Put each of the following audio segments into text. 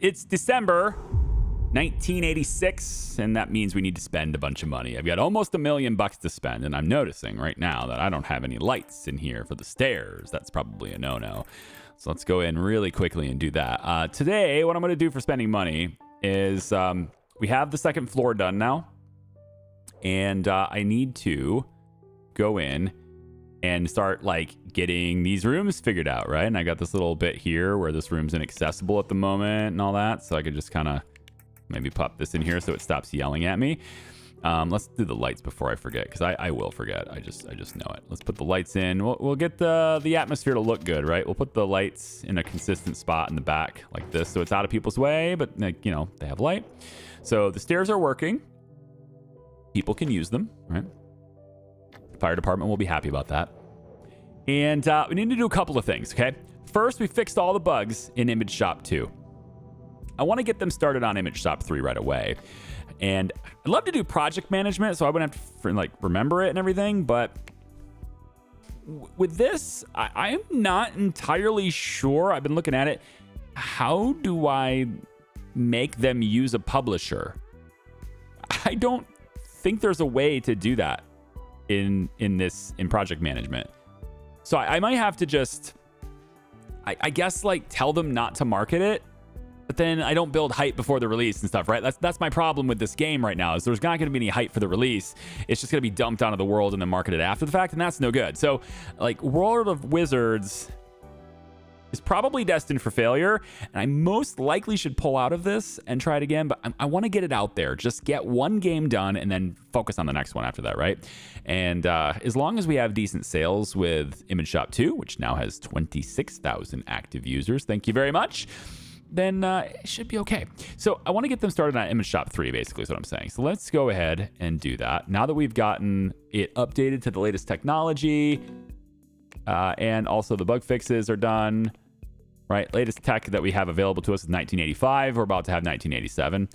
It's December 1986, and that means we need to spend a bunch of money. I've got almost $1 million to spend, and I'm noticing right now that I don't have any lights in here for the stairs. That's probably a no-no. So let's go in really quickly and do that. Today, what I'm going to do for spending money is we have the second floor done now, and I need to go in and start like getting these rooms figured out, right? And I got this little bit here where this room's inaccessible at the moment and all that. So I could just kind of maybe pop this in here so it stops yelling at me. Let's do the lights before I forget, because I will forget. I just know it. Let's put the lights in. We'll get the atmosphere to look good, right? We'll put the lights in a consistent spot in the back like this, so it's out of people's way, but like, you know, they have light. So the stairs are working. People can use them, right? Fire department will be happy about that. And we need to do a couple of things, okay? First, we fixed all the bugs in Image Shop 2. I want to get them started on Image Shop 3 right away. And I'd love to do project management, so I wouldn't have to like remember it and everything, but with this, I am not entirely sure. I've been looking at it. How do I make them use a publisher? I don't think there's a way to do that in project management. So I might have to just, I guess, like tell them not to market it, but then I don't build hype before the release and stuff, right? That's my problem with this game right now, is there's not going to be any hype for the release. It's just going to be dumped onto the world and then marketed after the fact, and that's no good. So like World of Wizards is probably destined for failure, and I most likely should pull out of this and try it again, but I want to get it out there. Just get one game done and then focus on the next one after that, right? And as long as we have decent sales with Image Shop 2, which now has 26,000 active users, thank you very much, then it should be okay. So I want to get them started on Image Shop 3, basically is what I'm saying. So let's go ahead and do that. Now that we've gotten it updated to the latest technology, and also the bug fixes are done, right? Latest tech that we have available to us is 1985. We're about to have 1987.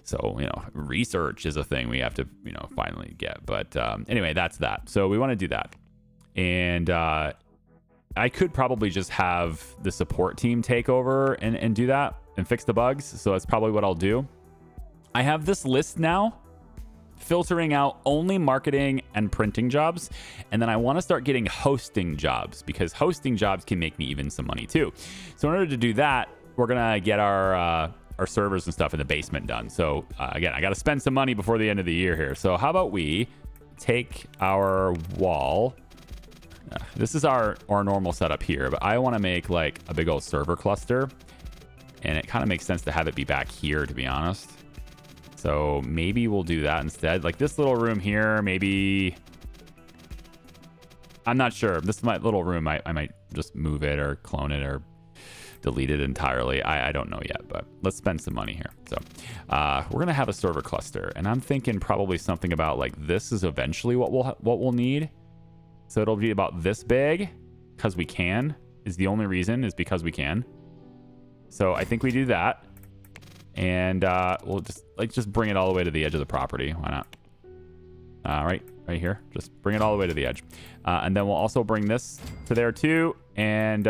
So, you know, research is a thing we have to, you know, finally get. But anyway, that's that. So we want to do that. And I could probably just have the support team take over and do that and fix the bugs. So that's probably what I'll do. I have this list now filtering out only marketing and printing jobs. And then I want to start getting hosting jobs, because hosting jobs can make me even some money too. So in order to do that, we're going to get our servers and stuff in the basement done. So again, I got to spend some money before the end of the year here. So how about we take our wall. This is our normal setup here, but I want to make like a big old server cluster. And it kind of makes sense to have it be back here, to be honest. So maybe we'll do that instead. Like this little room here, maybe. I'm not sure. This is my little room. I might just move it or clone it or delete it entirely. I don't know yet, but let's spend some money here. So we're going to have a server cluster. And I'm thinking probably something about like this is eventually what we'll need. So it'll be about this big, because we can, is the only reason, is because we can. So I think we do that. And we'll just bring it all the way to the edge of the property. Why not? Right here. Just bring it all the way to the edge. And then we'll also bring this to there too. And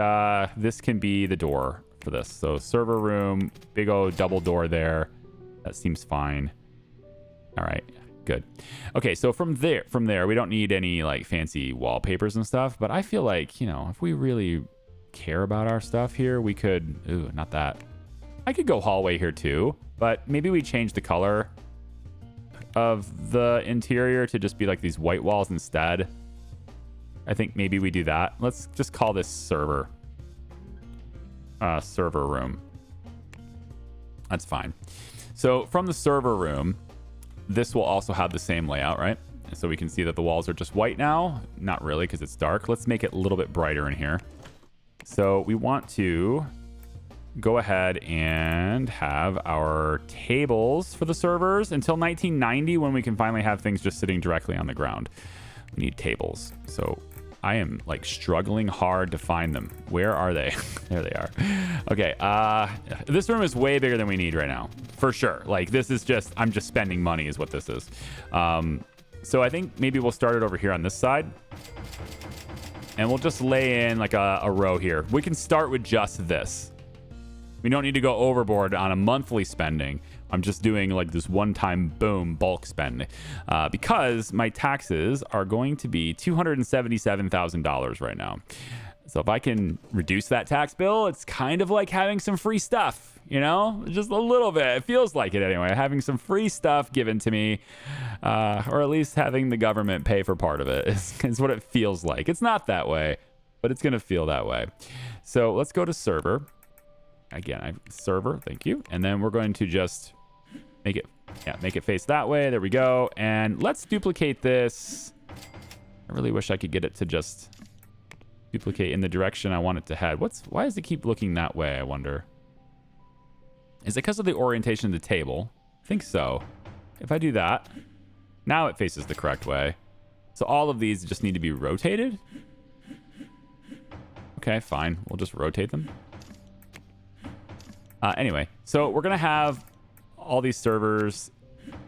this can be the door for this. So server room, big old double door there. That seems fine. All right. Good. Okay, so from there, we don't need any like fancy wallpapers and stuff, but I feel like, you know, if we really care about our stuff here, we could, not that. I could go hallway here too, but maybe we change the color of the interior to just be like these white walls instead. I think maybe we do that. Let's just call this server room. That's fine. So from the server room, this will also have the same layout, right? So we can see that the walls are just white now. Not really, because it's dark. Let's make it a little bit brighter in here. So we want to go ahead and have our tables for the servers until 1990, when we can finally have things just sitting directly on the ground. We need tables. So I am like struggling hard to find them. Where are they? There they are. Okay. This room is way bigger than we need right now, for sure. Like this is just, I'm just spending money is what this is. So I think maybe we'll start it over here on this side. And we'll just lay in like a row here. We can start with just this. We don't need to go overboard on a monthly spending. I'm just doing like this one-time boom bulk spend because my taxes are going to be $277,000 right now. So if I can reduce that tax bill, it's kind of like having some free stuff, you know, just a little bit. It feels like it anyway, having some free stuff given to me, or at least having the government pay for part of it is what it feels like. It's not that way, but it's going to feel that way. So let's go to server. Again, server, thank you. And then we're going to just make it face that way. There we go. And let's duplicate this. I really wish I could get it to just duplicate in the direction I want it to head. Why does it keep looking that way, I wonder? Is it because of the orientation of the table? I think so. If I do that, now it faces the correct way. So all of these just need to be rotated. Okay, fine. We'll just rotate them. Anyway, so we're going to have all these servers,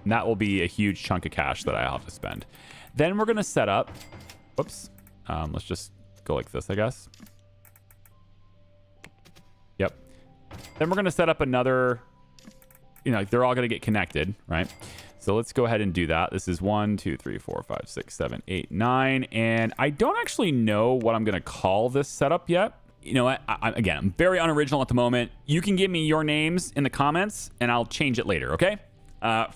and that will be a huge chunk of cash that I have to spend. Then we're going to set up, whoops, let's just go like this, I guess. Yep. Then we're going to set up another, you know, they're all going to get connected, right? So let's go ahead and do that. This is 1, 2, 3, 4, 5, 6, 7, 8, 9. And I don't actually know what I'm going to call this setup yet. You know what? Again, I'm very unoriginal at the moment. You can give me your names in the comments and I'll change it later, okay?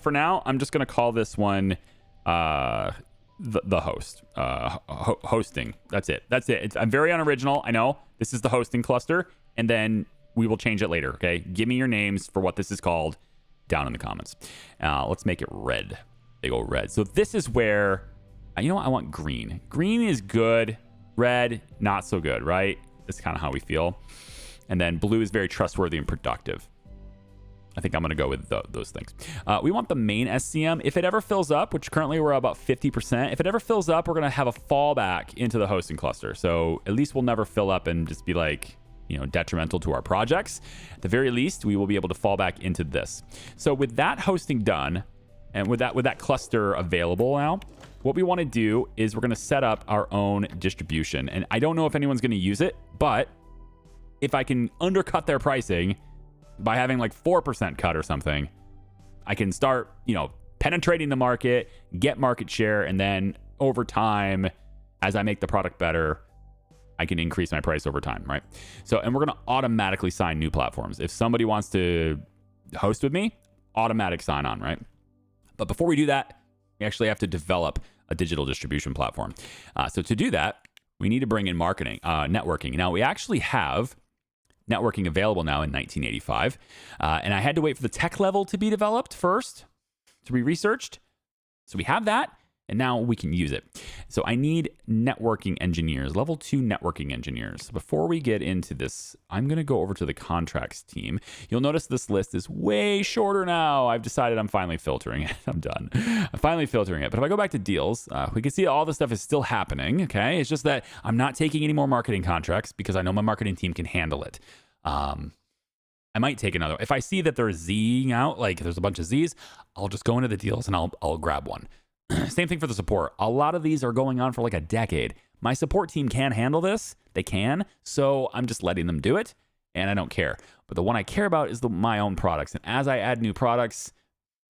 For now, I'm just going to call this one the host. Hosting. That's it. I'm very unoriginal. I know. This is the hosting cluster. And then we will change it later, okay? Give me your names for what this is called down in the comments. Let's make it red. Big old red. So this is where, you know what? I want green. Green is good. Red, not so good, right? That's kind of how we feel. And then blue is very trustworthy and productive. I think I'm going to go with those things. We want the main SCM. If it ever fills up, which currently we're about 50%, if it ever fills up, we're going to have a fallback into the hosting cluster. So at least we'll never fill up and just be like, you know, detrimental to our projects. At the very least, we will be able to fall back into this. So with that hosting done, and with that cluster available now, what we want to do is we're going to set up our own distribution. And I don't know if anyone's going to use it, but if I can undercut their pricing by having like 4% cut or something, I can start, you know, penetrating the market, get market share, and then over time, as I make the product better, I can increase my price over time, right? So, and we're going to automatically sign new platforms. If somebody wants to host with me, automatic sign on, right? But before we do that, we actually have to develop a digital distribution platform. So to do that, we need to bring in marketing, networking. Now, we actually have networking available now in 1985. And I had to wait for the tech level to be developed first, to be researched. So we have that, and now we can use it. So I need networking engineers, level 2 networking engineers. Before we get into this, I'm going to go over to the contracts team. You'll notice this list is way shorter now. I've decided I'm finally filtering it. I'm done. I'm finally filtering it. But if I go back to deals, we can see all this stuff is still happening. Okay. It's just that I'm not taking any more marketing contracts because I know my marketing team can handle it. I might take another. If I see that they're Zing out, like there's a bunch of Z's, I'll just go into the deals and I'll grab one. Same thing for the support. A lot of these are going on for like a decade. My support team can handle this. They can. So I'm just letting them do it and I don't care. But the one I care about is my own products. And as I add new products,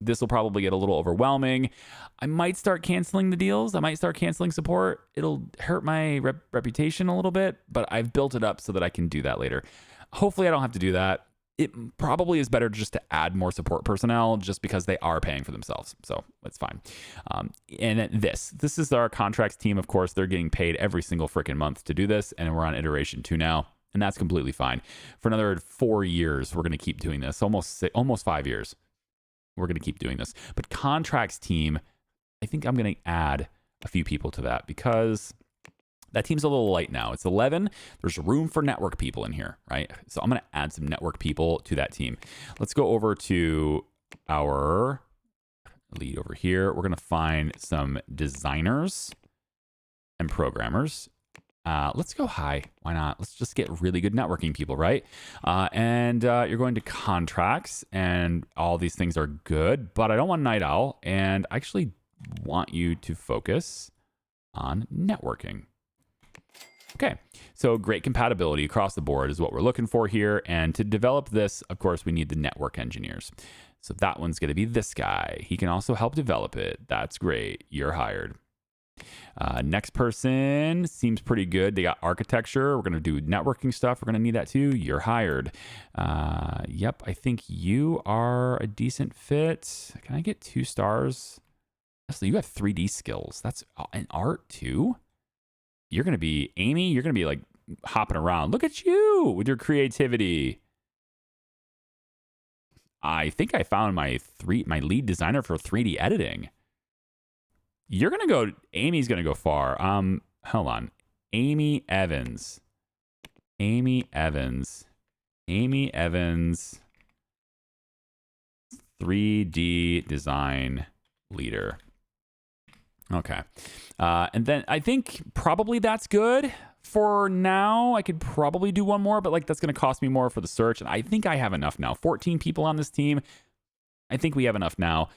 this will probably get a little overwhelming. I might start canceling the deals. I might start canceling support. It'll hurt my reputation a little bit, but I've built it up so that I can do that later. Hopefully I don't have to do that. It probably is better just to add more support personnel just because they are paying for themselves. So that's fine. And this is our contracts team. Of course, they're getting paid every single freaking month to do this. And we're on iteration 2 now. And that's completely fine. For another 4 years, we're going to keep doing this. Almost 5 years. We're going to keep doing this. But contracts team, I think I'm going to add a few people to that because that team's a little light now. It's 11. There's room for network people in here, right? So I'm going to add some network people to that team. Let's go over to our lead over here. We're going to find some designers and programmers. Let's go high. Why not? Let's just get really good networking people, right? And you're going to contracts, and all these things are good, but I don't want Night Owl, and I actually want you to focus on networking. Okay, so great compatibility across the board is what we're looking for here. And to develop this, of course, we need the network engineers. So that one's going to be this guy. He can also help develop it. That's great. You're hired. Next person seems pretty good. They got architecture. We're going to do networking stuff. We're going to need that too. You're hired. Yep, I think you are a decent fit. Can I get 2 stars? So you have 3D skills. That's an art too. You're going to be, Amy, you're going to be like hopping around. Look at you with your creativity. I think I found my lead designer for 3D editing. You're going to go, Amy's going to go far. Hold on. Amy Evans. Amy Evans. 3D design leader. Okay. And then I think probably that's good for now. I could probably do one more, but like that's going to cost me more for the search. And I think I have enough now. 14 people on this team. I think we have enough now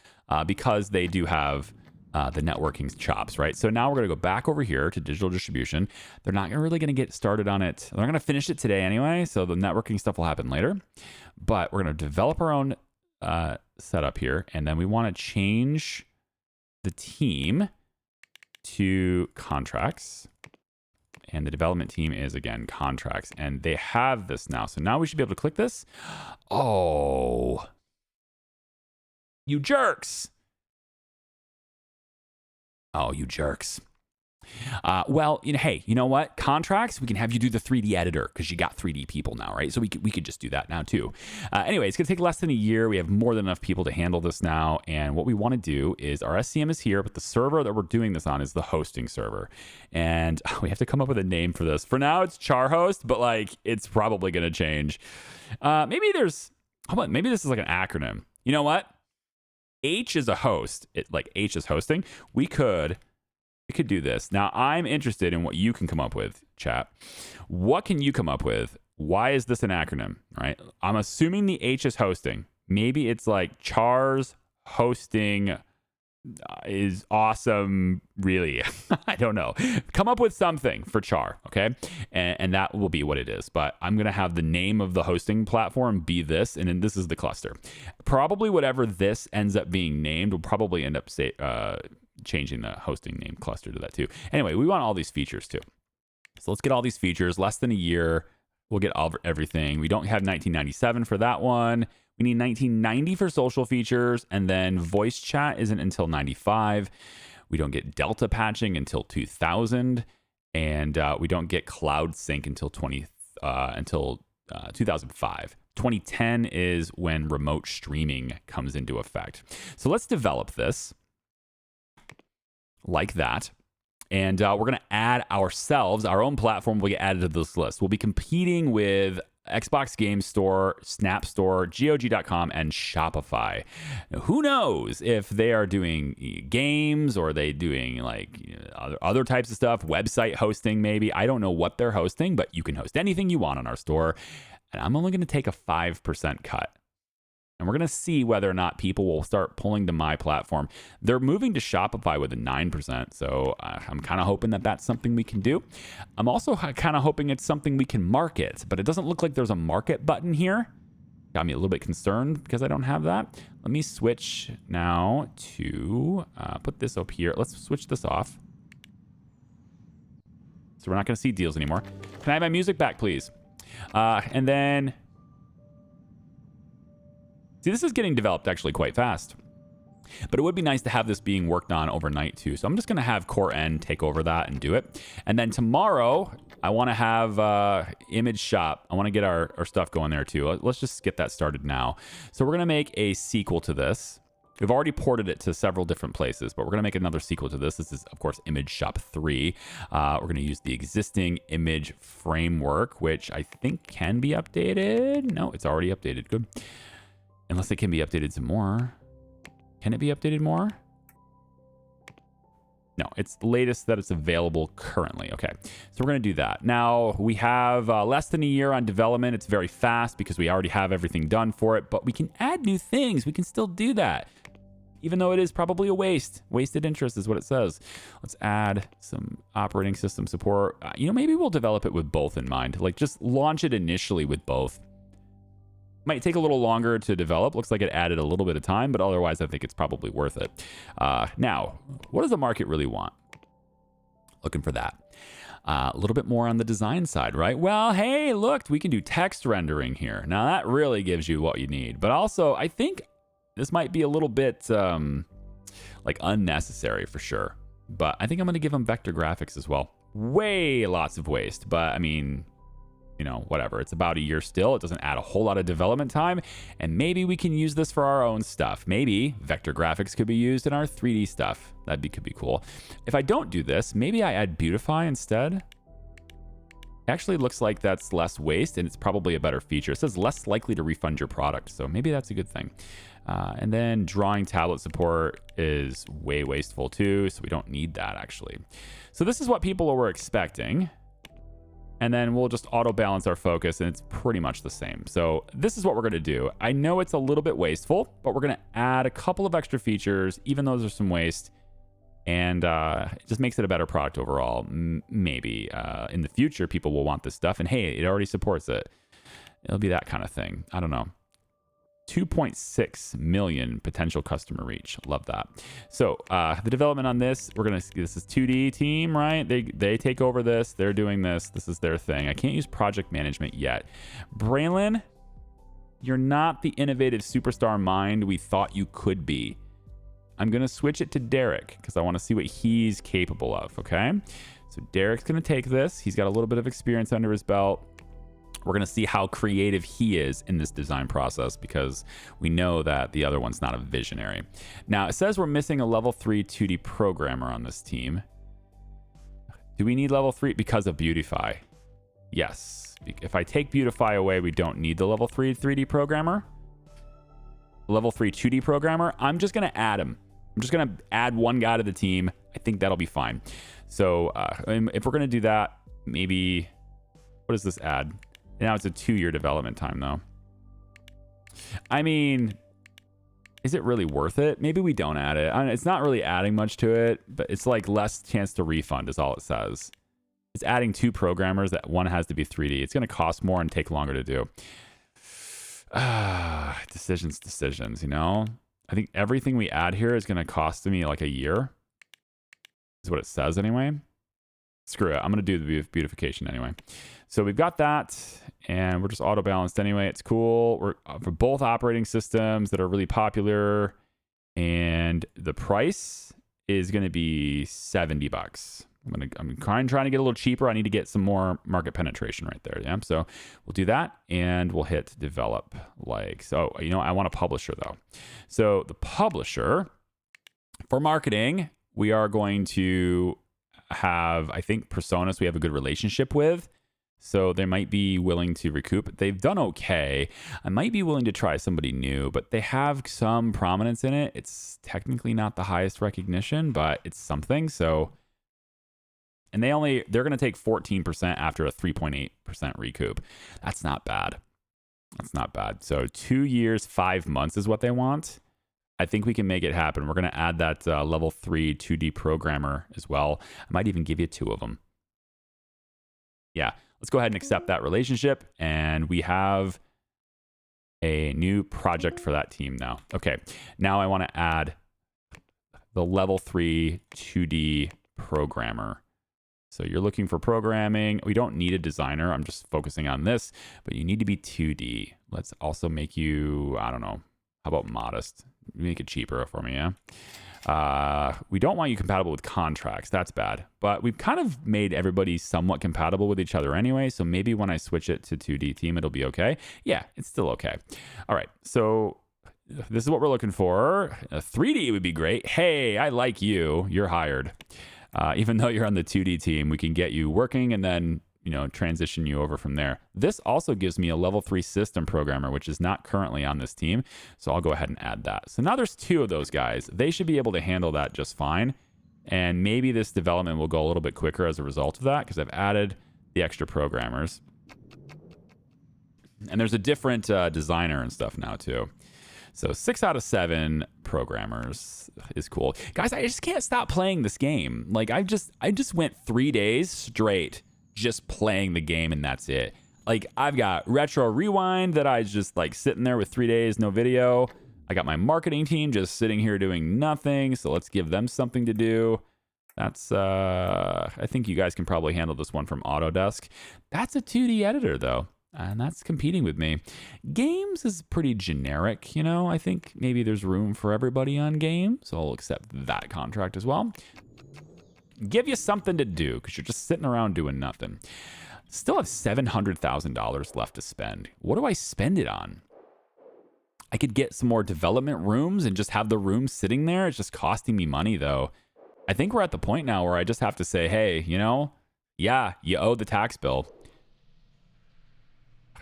because they do have the networking chops, right? So now we're going to go back over here to digital distribution. They're not really going to get started on it. They're going to finish it today anyway. So the networking stuff will happen later. But we're going to develop our own setup here. And then we want to change the team to contracts, and the development team is again contracts, and they have this now. So now we should be able to click this. Oh, you jerks. Oh, you jerks. Well, hey, you know what? Contracts, we can have you do the 3D editor because you got 3D people now, right? So we could just do that now too. Anyway, it's going to take less than a year. We have more than enough people to handle this now. And what we want to do is our SCM is here, but the server that we're doing this on is the hosting server. And we have to come up with a name for this. For now, it's charhost, but like it's probably going to change. Maybe this is like an acronym. You know what? H is a host. H is hosting. We could do this. Now, I'm interested in what you can come up with, chat. What can you come up with? Why is this an acronym, right? I'm assuming the H is hosting. Maybe it's like Char's hosting is awesome, really. I don't know. Come up with something for Char, okay? And that will be what it is. But I'm going to have the name of the hosting platform be this, and then this is the cluster. Probably whatever this ends up being named will probably end up changing the hosting name cluster to that too. Anyway, we want all these features too. So let's get all these features. Less than a year, we'll get everything. We don't have 1997 for that one. We need 1990 for social features, and then voice chat isn't until 95. We don't get Delta patching until 2000, and we don't get cloud sync until 2005. 2010 is when remote streaming comes into effect. So let's develop this like that. And we're going to add ourselves, our own platform will get added to this list. We'll be competing with Xbox Game Store, Snap Store, GOG.com, and Shopify. Now, who knows if they are doing games or they doing other types of stuff, website hosting maybe. I don't know what they're hosting, but you can host anything you want on our store. And I'm only going to take a 5% cut. And we're going to see whether or not people will start pulling to my platform. They're moving to Shopify with a 9%. So I'm kind of hoping that that's something we can do. I'm also kind of hoping it's something we can market, but it doesn't look like there's a market button here. Got me a little bit concerned because I don't have that. Let me switch now to put this up here. Let's switch this off. So we're not going to see deals anymore. Can I have my music back, please? And then... See, this is getting developed actually quite fast. But it would be nice to have this being worked on overnight too. So I'm just going to have Core N take over that and do it. And then tomorrow, I want to have Image Shop. I want to get our stuff going there too. Let's just get that started now. So we're going to make a sequel to this. We've already ported it to several different places, but we're going to make another sequel to this. This is, of course, Image Shop 3. We're going to use the existing image framework, which I think can be updated. No, it's already updated. Good. Unless it can be updated some more. Can it be updated more? No, it's the latest that it's available currently. Okay, so we're going to do that. Now, we have less than a year on development. It's very fast because we already have everything done for it, but we can add new things. We can still do that. even though it is probably a waste. Wasted interest is what it says. Let's add some operating system support. Maybe we'll develop it with both in mind. Like, just launch it initially with both. Might take a little longer to develop. Looks like it added a little bit of time, but otherwise I think it's probably worth it. Now, what does the market really want? Looking for that. A little bit more on the design side, right? Well, hey, look, we can do text rendering here. Now, that really gives you what you need. But also, I think this might be a little bit like unnecessary for sure. But I think I'm going to give them vector graphics as well. Way lots of waste. But I mean, whatever. It's about a year still. It doesn't add a whole lot of development time. And maybe we can use this for our own stuff. Maybe vector graphics could be used in our 3D stuff. Could be cool. If I don't do this, maybe I add Beautify instead. Actually looks like that's less waste, and it's probably a better feature. It says less likely to refund your product. So maybe that's a good thing. And then drawing tablet support is way wasteful too. So we don't need that actually. So this is what people were expecting. And then we'll just auto balance our focus, and it's pretty much the same. So this is what we're going to do. I know it's a little bit wasteful, but we're going to add a couple of extra features, even though there's some waste. And it just makes it a better product overall. Maybe in the future, people will want this stuff. And hey, it already supports it. It'll be that kind of thing. I don't know. 2.6 million potential customer reach. Love that. So the development on this, this is 2D team, right? They take over this. They're doing this. This is their thing. I can't use project management yet. Braylon, you're not the innovative superstar mind we thought you could be. I'm going to switch it to Derek because I want to see what he's capable of, okay? So Derek's going to take this. He's got a little bit of experience under his belt. We're going to see how creative he is in this design process because we know that the other one's not a visionary. Now, it says we're missing a level 3 2D programmer on this team. Do we need level 3? Because of Beautify. Yes. If I take Beautify away, we don't need the level 3 3D programmer. Level 3 2D programmer, I'm just going to add him. I'm just going to add one guy to the team. I think that'll be fine. So if we're going to do that, maybe, what does this add? Now it's a 2-year development time, though. I mean, is it really worth it? Maybe we don't add it. It's not really adding much to it, but it's like less chance to refund is all it says. It's adding 2 programmers that one has to be 3D. It's going to cost more and take longer to do. Decisions, I think everything we add here is going to cost me like a year. Is what it says anyway. Screw it. I'm going to do the beautification anyway. So we've got that, and we're just auto-balanced anyway. It's cool. We're for both operating systems that are really popular, and the price is going to be $70. I'm trying to get a little cheaper. I need to get some more market penetration right there. Yeah. So we'll do that, and we'll hit develop like so. I want a publisher though. So the publisher for marketing, we are going to have, I think, personas we have a good relationship with. So they might be willing to recoup. They've done okay. I might be willing to try somebody new, but they have some prominence in it. It's technically not the highest recognition, but it's something. So, and they're going to take 14% after a 3.8% recoup. That's not bad. That's not bad. So 2 years, 5 months is what they want. I think we can make it happen. We're going to add that level 3 2D programmer as well. I might even give you 2 of them. Yeah. Let's go ahead and accept that relationship, and we have a new project for that team now. Okay, now I want to add the level 3 2D programmer. So you're looking for programming. We don't need a designer. I'm just focusing on this, but you need to be 2D. Let's also make you, I don't know, how about modest? Make it cheaper for me, yeah? We don't want you compatible with contracts. That's bad. But we've kind of made everybody somewhat compatible with each other anyway. So maybe when I switch it to 2D theme, it'll be okay. Yeah, it's still okay. All right. So this is what we're looking for. 3D would be great. Hey, I like you. You're hired. Even though you're on the 2D team, we can get you working and then, transition you over from there. This also gives me a level 3 system programmer, which is not currently on this team. So I'll go ahead and add that. So now there's 2 of those guys. They should be able to handle that just fine. And maybe this development will go a little bit quicker as a result of that because I've added the extra programmers. And there's a different designer and stuff now too. So 6 out of 7 programmers is cool. Guys, I just can't stop playing this game. Like I just went 3 days straight just playing the game, and that's it. Like I've got Retro Rewind that I just like sitting there with 3 days, no video. I got my marketing team just sitting here doing nothing. So let's give them something to do. That's, I think you guys can probably handle this one from Autodesk. That's a 2D editor though, and that's competing with me. Games is pretty generic, you know. I think maybe there's room for everybody on games, so I'll accept that contract as well. Give you something to do because you're just sitting around doing nothing. Still have $700,000 left to spend. What do I spend it on? I could get some more development rooms and just have the rooms sitting there. It's just costing me money though. I think we're at the point now where I just have to say, hey, you know, yeah, you owe the tax bill.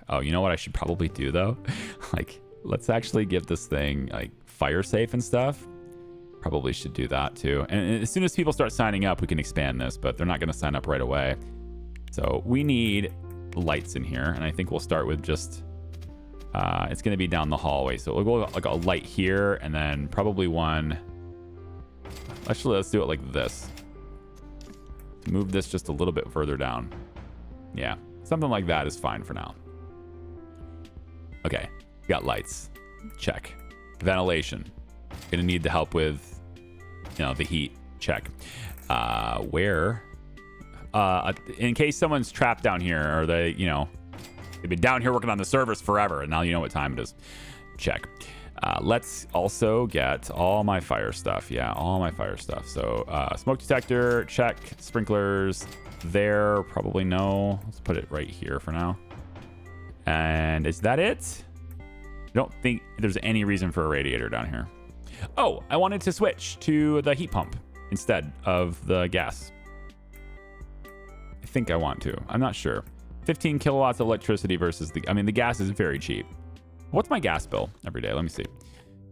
Oh, you know what I should probably do though? Like, let's actually give this thing like fire safe and stuff. Probably should do that too. And as soon as people start signing up, we can expand this, but they're not going to sign up right away. So we need lights in here. And I think we'll start with just, it's going to be down the hallway. So we'll go like a light here and then probably one. Actually, let's do it like this. Move this just a little bit further down. Yeah, something like that is fine for now. Okay, got lights. Check. Ventilation. Gonna need the help with, you know, the heat. Check. Where? In case someone's trapped down here, or they, you know, they've been down here working on the servers forever, and now you know what time it is. Check. Let's also get all my fire stuff. Yeah, all my fire stuff. So smoke detector, check. Sprinklers there, probably no. Let's put it right here for now. And is that it? I don't think there's any reason for a radiator down here. Oh, I wanted to switch to the heat pump instead of the gas. I think I want to. I'm not sure. 15 kilowatts of electricity versus the... I mean, the gas is very cheap. What's my gas bill every day? Let me see.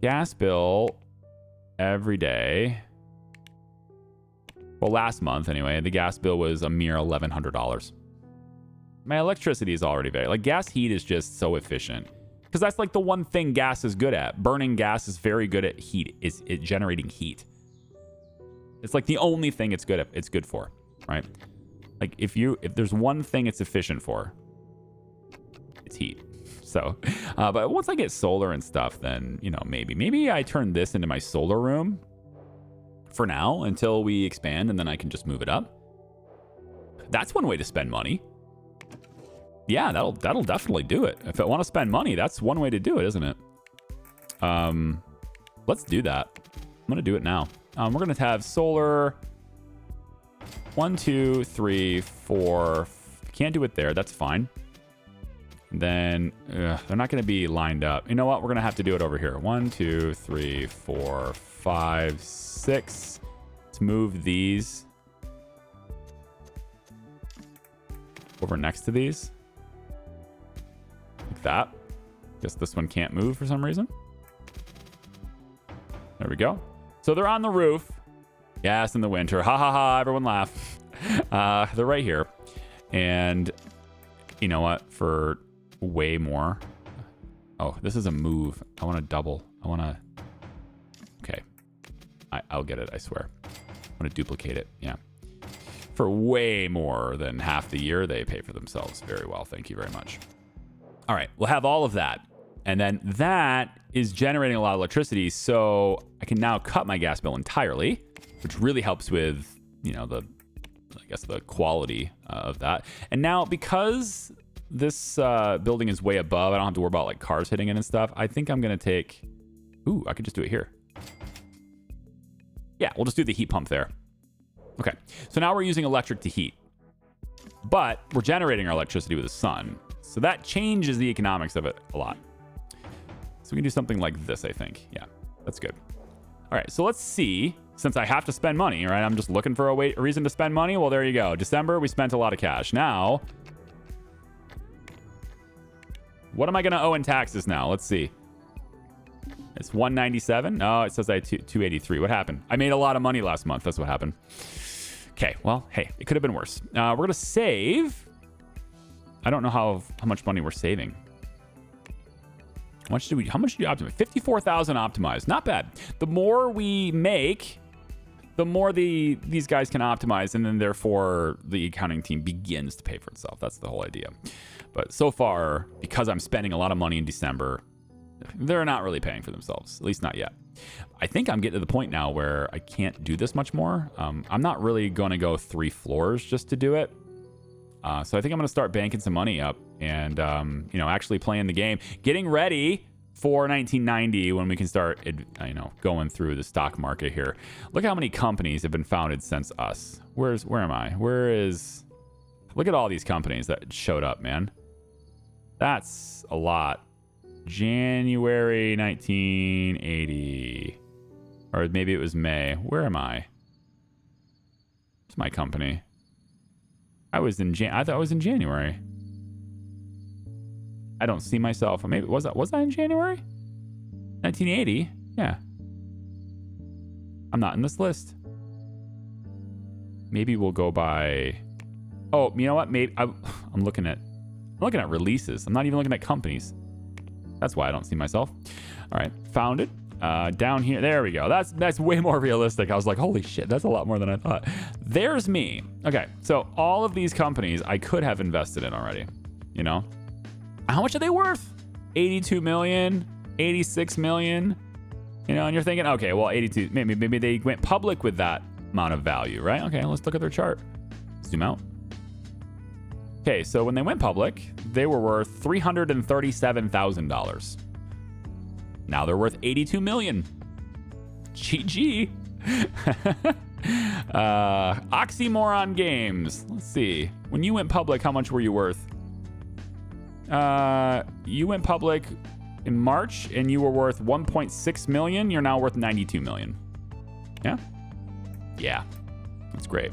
Gas bill every day. Well, last month anyway, the gas bill was a mere $1,100. My electricity is already very... Like, gas heat is just so efficient. Because that's like the one thing gas is good at. Burning gas is very good at heat. Is it generating heat. It's like the only thing it's good at. It's good for, right? Like if there's one thing it's efficient for, it's heat. So, but once I get solar and stuff, then, you know, maybe I turn this into my solar room for now until we expand, and then I can just move it up. That's one way to spend money. Yeah, that'll definitely do it. If I want to spend money, that's one way to do it, isn't it? Let's do that. I'm gonna do it now. We're gonna have solar. 1, 2, 3, 4. Can't do it there. That's fine. And then they're not going to be lined up. You know what? We're going to have to do it over here. 1, 2, 3, 4, 5, 6. Let's move these over next to these. Like that. Guess this one can't move for some reason. There we go. So they're on the roof. Yes, in the winter. Ha ha ha. Everyone laugh. They're right here. And you know what? For way more. Oh, this is a move. I want to double. I want to. Okay. I'll get it. I swear. I want to duplicate it. Yeah. For way more than half the year, they pay for themselves very well. Thank you very much. All right. We'll have all of that. And then that is generating a lot of electricity. So I can now cut my gas bill entirely, which really helps with, you know, I guess the quality of that. And now because this building is way above, I don't have to worry about like cars hitting it and stuff. I think I'm going to take, ooh, I could just do it here. Yeah, we'll just do the heat pump there. Okay. So now we're using electric to heat, but we're generating our electricity with the sun. So that changes the economics of it a lot. So we can do something like this, I think. Yeah, that's good. All right, so let's see. Since I have to spend money, right? I'm just looking for a reason to spend money. Well, there you go. December, we spent a lot of cash. Now, what am I going to owe in taxes now? Let's see. It's 197. No, it says I 283. What happened? I made a lot of money last month. That's what happened. Okay, well, hey, it could have been worse. We're going to save. I don't know how much money we're saving. How much do you optimize? 54,000 optimized. Not bad. The more we make, the more these guys can optimize, and then therefore the accounting team begins to pay for itself. That's the whole idea. But so far, because I'm spending a lot of money in December, they're not really paying for themselves, at least not yet. I think I'm getting to the point now where I can't do this much more. I'm not really going to go 3 floors just to do it. So I think I'm going to start banking some money up and, actually playing the game, getting ready for 1990 when we can start, going through the stock market here. Look how many companies have been founded since us. Where am I? Look at all these companies that showed up, man. That's a lot. January 1980. Or maybe it was May. Where am I? It's my company. I thought I was in January. I don't see myself. Maybe was I in January? 1980? Yeah. I'm not in this list. Maybe we'll go by. Oh, you know what? Maybe I'm looking at releases. I'm not even looking at companies. That's why I don't see myself. All right, founded. Down here, there we go. That's way more realistic. I was like, holy shit, that's a lot more than I thought. There's me. Okay, so all of these companies I could have invested in already. How much are they worth? 82 million, 86 million. And you're thinking, okay, well, 82. Maybe they went public with that amount of value, right? Okay, let's look at their chart. Zoom out. Okay, so when they went public, they were worth $337,000. Now they're worth 82 million. GG. Oxymoron Games. Let's see. When you went public, how much were you worth? You went public in March and you were worth 1.6 million. You're now worth 92 million. Yeah? Yeah. That's great.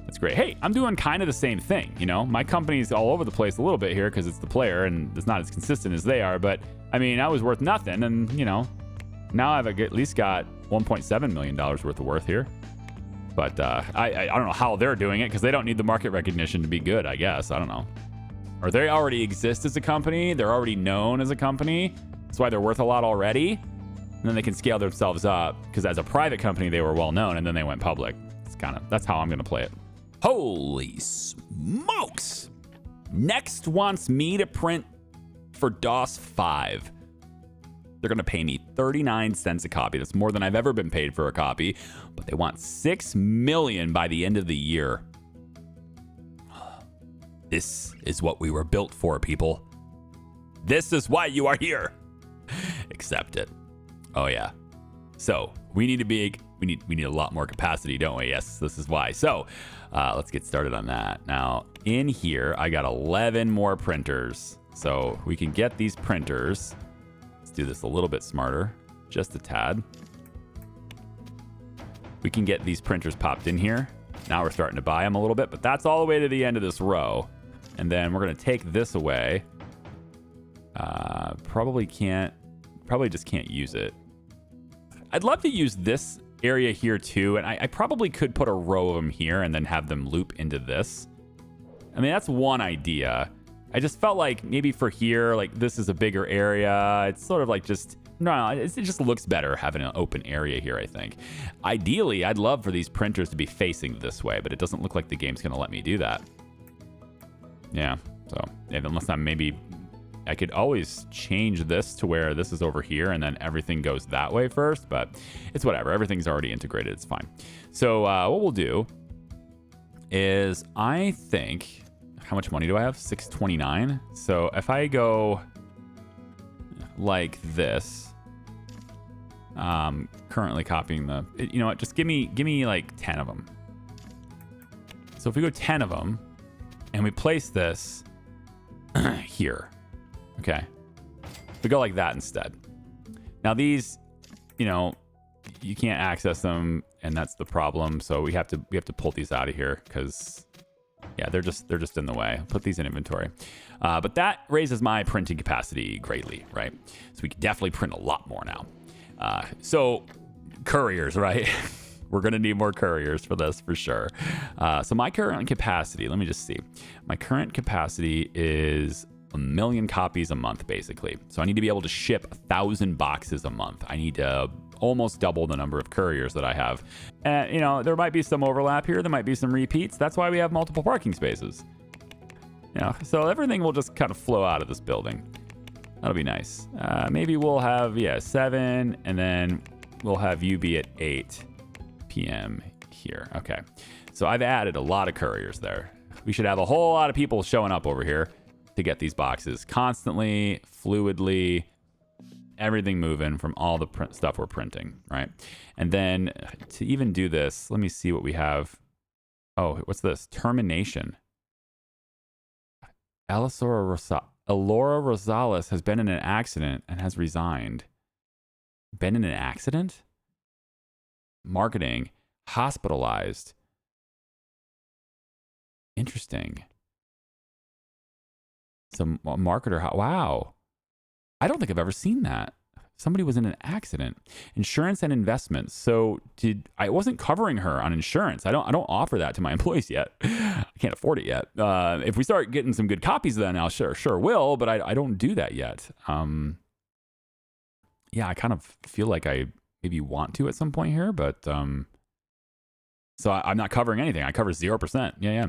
That's great. Hey, I'm doing kind of the same thing. My company's all over the place a little bit here because it's the player and it's not as consistent as they are. But I was worth nothing. And, now I've at least got $1.7 million worth of worth here. But I don't know how they're doing it because they don't need the market recognition to be good, I guess. I don't know. Or they already exist as a company. They're already known as a company. That's why they're worth a lot already. And then they can scale themselves up because as a private company, they were well known and then they went public. That's how I'm going to play it. Holy smokes. Next wants me to print for DOS 5. They're going to pay me 39 cents a copy. That's more than I've ever been paid for a copy. But they want 6 million by the end of the year. This is what we were built for, people. This is why you are here. Accept it. Oh, yeah. So we need a lot more capacity, don't we? Yes, this is why. So let's get started on that. Now, in here, I got 11 more printers. So we can get these printers. Let's do this a little bit smarter, just a tad. We can get these printers popped in here. Now we're starting to buy them a little bit, but that's all the way to the end of this row. And then we're going to take this away. Probably just can't use it. I'd love to use this area here too, and I probably could put a row of them here and then have them loop into this. That's one idea. I just felt like maybe for here, like this is a bigger area. It's sort of like it just looks better having an open area here, I think. Ideally, I'd love for these printers to be facing this way, but it doesn't look like the game's going to let me do that. Yeah, so unless I could always change this to where this is over here and then everything goes that way first, but it's whatever. Everything's already integrated. It's fine. So what we'll do is I think, how much money do I have? 629. So if I go like this, currently copying you know what? Just give me like 10 of them. So if we go 10 of them and we place this here. Okay. We go like that instead. Now these, you can't access them, and that's the problem. So we have to pull these out of here because, yeah, they're just in the way. Put these in inventory. But that raises my printing capacity greatly, right? So we can definitely print a lot more now. So couriers, right? We're going to need more couriers for this for sure. So my current capacity, let me just see. My current capacity is 1 million copies a month, basically. So I need to be able to ship 1,000 boxes a month. I need to almost double the number of couriers that I have. And, you know, there might be some overlap here. There might be some repeats. That's why we have multiple parking spaces. You know, so everything will just kind of flow out of this building. That'll be nice. Maybe we'll have, 7, and then we'll have you be at 8 p.m. here. Okay. So I've added a lot of couriers there. We should have a whole lot of people showing up over here to get these boxes constantly, fluidly, everything moving from all the stuff we're printing, right? And then to even do this, let me see what we have. Oh, what's this? Termination. Elora Rosales has been in an accident and has resigned. Been in an accident? Marketing. Hospitalized. Interesting. Some marketer. Wow. I don't think I've ever seen that. Somebody was in an accident. Insurance and investments. So I wasn't covering her on insurance. I don't offer that to my employees yet. I can't afford it yet. If we start getting some good copies, then I'll sure will. But I don't do that yet. Yeah, I kind of feel like I maybe want to at some point here, but so I'm not covering anything. I cover 0%. Yeah.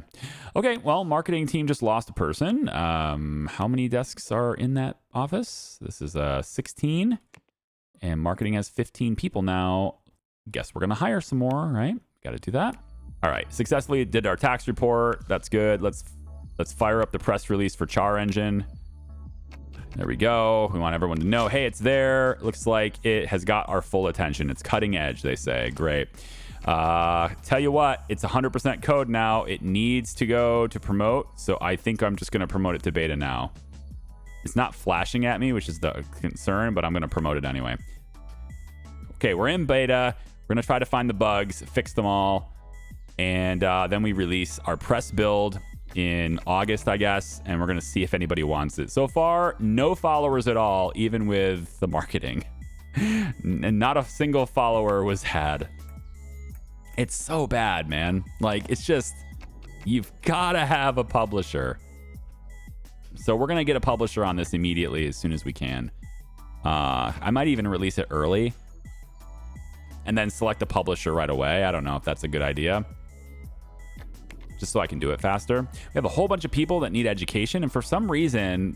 Okay, well, marketing team just lost a person. How many desks are in that office? This is 16, and marketing has 15 people now. Guess we're gonna hire some more, right? Got to do that. All right, successfully did our tax report. That's good. Let's fire up the press release for Char Engine. There we go. We want everyone to know, hey, it's there. Looks like it has got our full attention. It's cutting edge, they say. Great. Tell you what, it's 100% code now. It needs to go to promote. So I think I'm just going to promote it to beta now. It's not flashing at me, which is the concern, but I'm going to promote it anyway. Okay, we're in beta. We're going to try to find the bugs, fix them all. And then we release our press build in August, I guess. And we're going to see if anybody wants it. So far, no followers at all, even with the marketing. And not a single follower was had. It's so bad, man. Like, it's just, you've got to have a publisher. So we're going to get a publisher on this immediately as soon as we can. I might even release it early and then select a publisher right away. I don't know if that's a good idea. Just so I can do it faster. We have a whole bunch of people that need education. And for some reason,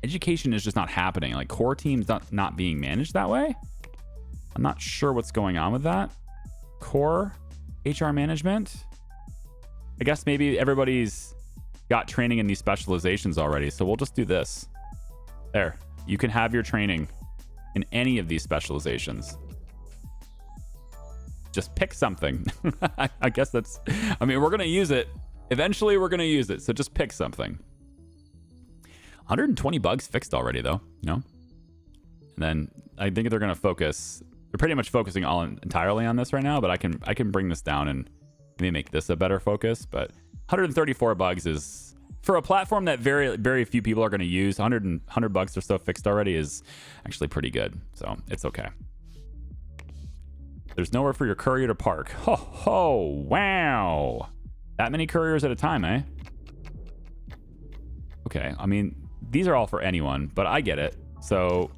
education is just not happening. Like, core teams not being managed that way. I'm not sure what's going on with that. Core HR management. I guess maybe everybody's got training in these specializations already. So we'll just do this. There. You can have your training in any of these specializations. Just pick something. I guess that's, I mean, we're going to use it. Eventually, we're going to use it. So just pick something. 120 bugs fixed already, though, you know? And then I think they're going to focus. They're pretty much focusing entirely on this right now, but I can bring this down and maybe make this a better focus. But 134 bugs is, for a platform that very, very few people are going to use, 100 bugs or so fixed already is actually pretty good. So it's okay. There's nowhere for your courier to park. Ho, wow. That many couriers at a time, eh? Okay, I mean, these are all for anyone, but I get it. So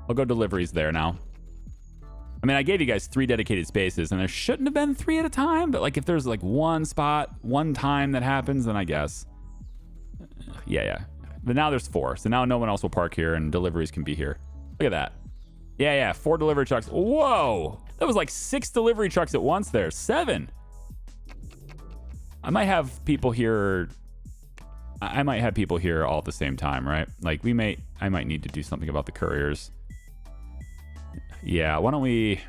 I'll go deliveries there now. I mean, I gave you guys 3 dedicated spaces, and there shouldn't have been 3 at a time, but like if there's like one spot, one time that happens, then I guess. Yeah. But now there's 4, so now no one else will park here, and deliveries can be here. Look at that. Yeah, 4 delivery trucks. Whoa! That was like 6 delivery trucks at once there. 7. I might have people here. I might have people here all at the same time, right? Like I might need to do something about the couriers. Yeah, why don't we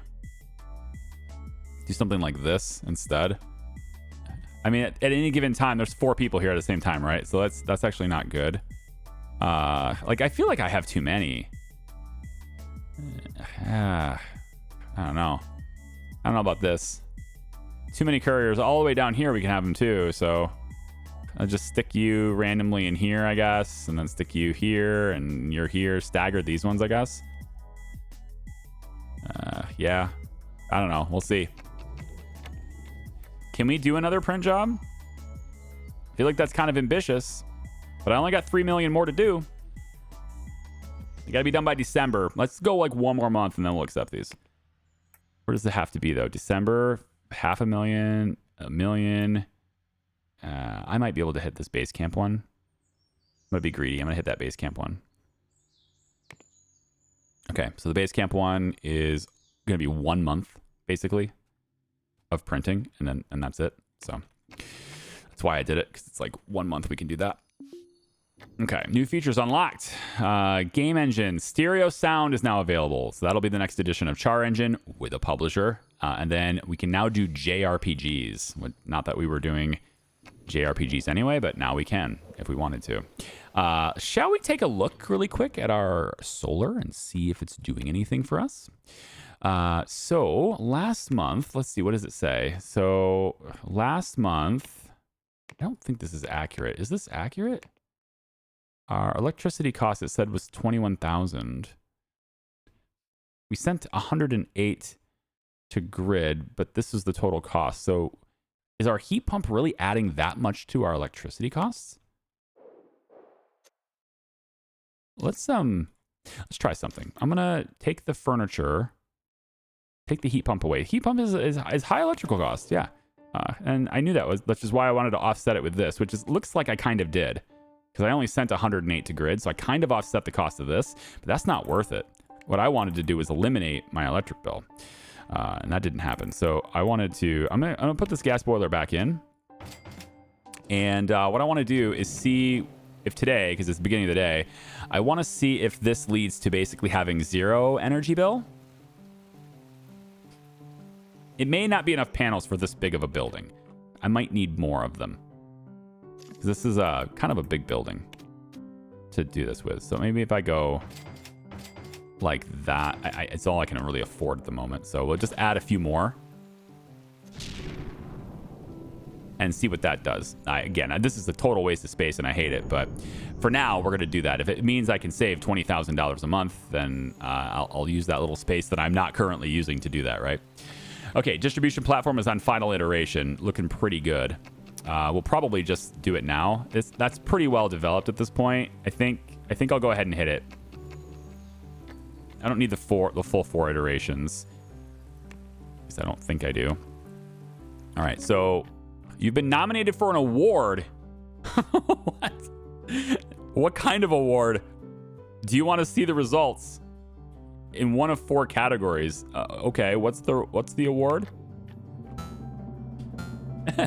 do something like this instead? I mean, at any given time, there's 4 people here at the same time, right? So that's actually not good. Like, I feel like I have too many. I don't know. I don't know about this. Too many couriers all the way down here. We can have them too. So I'll just stick you randomly in here, I guess, and then stick you here, and you're here. Stagger these ones, I guess. Yeah. I don't know. We'll see. Can we do another print job? I feel like that's kind of ambitious. But I only got 3 million more to do. You got to be done by December. Let's go like one more month and then we'll accept these. Where does it have to be though? December, 500,000, 1 million. I might be able to hit this base camp one. I'm going to be greedy. I'm going to hit that base camp one. Okay, so the base camp one is going to be 1 month, basically, of printing, and that's it. So that's why I did it, because it's like 1 month we can do that. Okay, new features unlocked. Game engine, stereo sound is now available. So that'll be the next edition of Char Engine with a publisher. And then we can now do JRPGs. Not that we were doing JRPGs anyway, but now we can if we wanted to. Shall we take a look really quick at our solar and see if it's doing anything for us? So last month, let's see, what does it say? So last month, I don't think this is accurate. Is this accurate? Our electricity cost, it said, was 21,000. We sent 108 to grid, but this is the total cost. So is our heat pump really adding that much to our electricity costs? Let's try something. I'm gonna take the furniture, take the heat pump away. Heat pump is high electrical cost, yeah. And I knew that's just why I wanted to offset it with this, which looks like I kind of did. Because I only sent 108 to grid, so I kind of offset the cost of this, but that's not worth it. What I wanted to do was eliminate my electric bill, and that didn't happen. So I wanted to, I'm gonna put this gas boiler back in, and what I want to do is see if today, because it's the beginning of the day, I want to see if this leads to basically having 0 energy bill. It may not be enough panels for this big of a building. I might need more of them. This is kind of a big building to do this with. So maybe if I go like that, it's all I can really afford at the moment. So we'll just add a few more and see what that does. Again, this is a total waste of space and I hate it. But for now, we're going to do that. If it means I can save $20,000 a month, then I'll use that little space that I'm not currently using to do that, right? Okay, distribution platform is on final iteration. Looking pretty good. We'll probably just do it now. That's pretty well developed at this point. I think I'll go ahead and hit it. I don't need the full 4 iterations. At least I don't think I do. All right, so you've been nominated for an award. What? What kind of award? Do you want to see the results? In one of 4 categories. Okay, what's the award?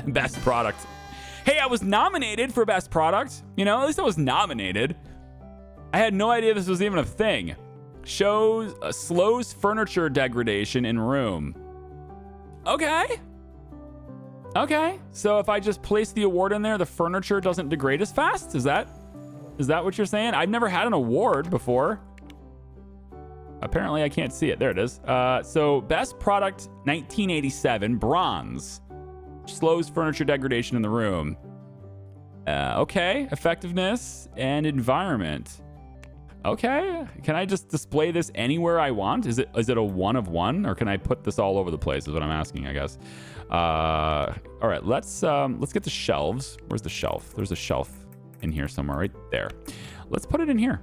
Best product. Hey, I was nominated for best product. You know, at least I was nominated. I had no idea this was even a thing. Slows furniture degradation in room. Okay. So if I just place the award in there, the furniture doesn't degrade as fast? Is that what you're saying? I've never had an award before. Apparently I can't see it. There it is. So best product 1987 bronze. Slows furniture degradation in the room. Okay, effectiveness and environment. Okay, can I just display this anywhere I want? Is it a 1 of 1, or can I put this all over the place? Is what I'm asking, I guess. All right, let's get the shelves. Where's the shelf? There's a shelf in here somewhere, right there. Let's put it in here.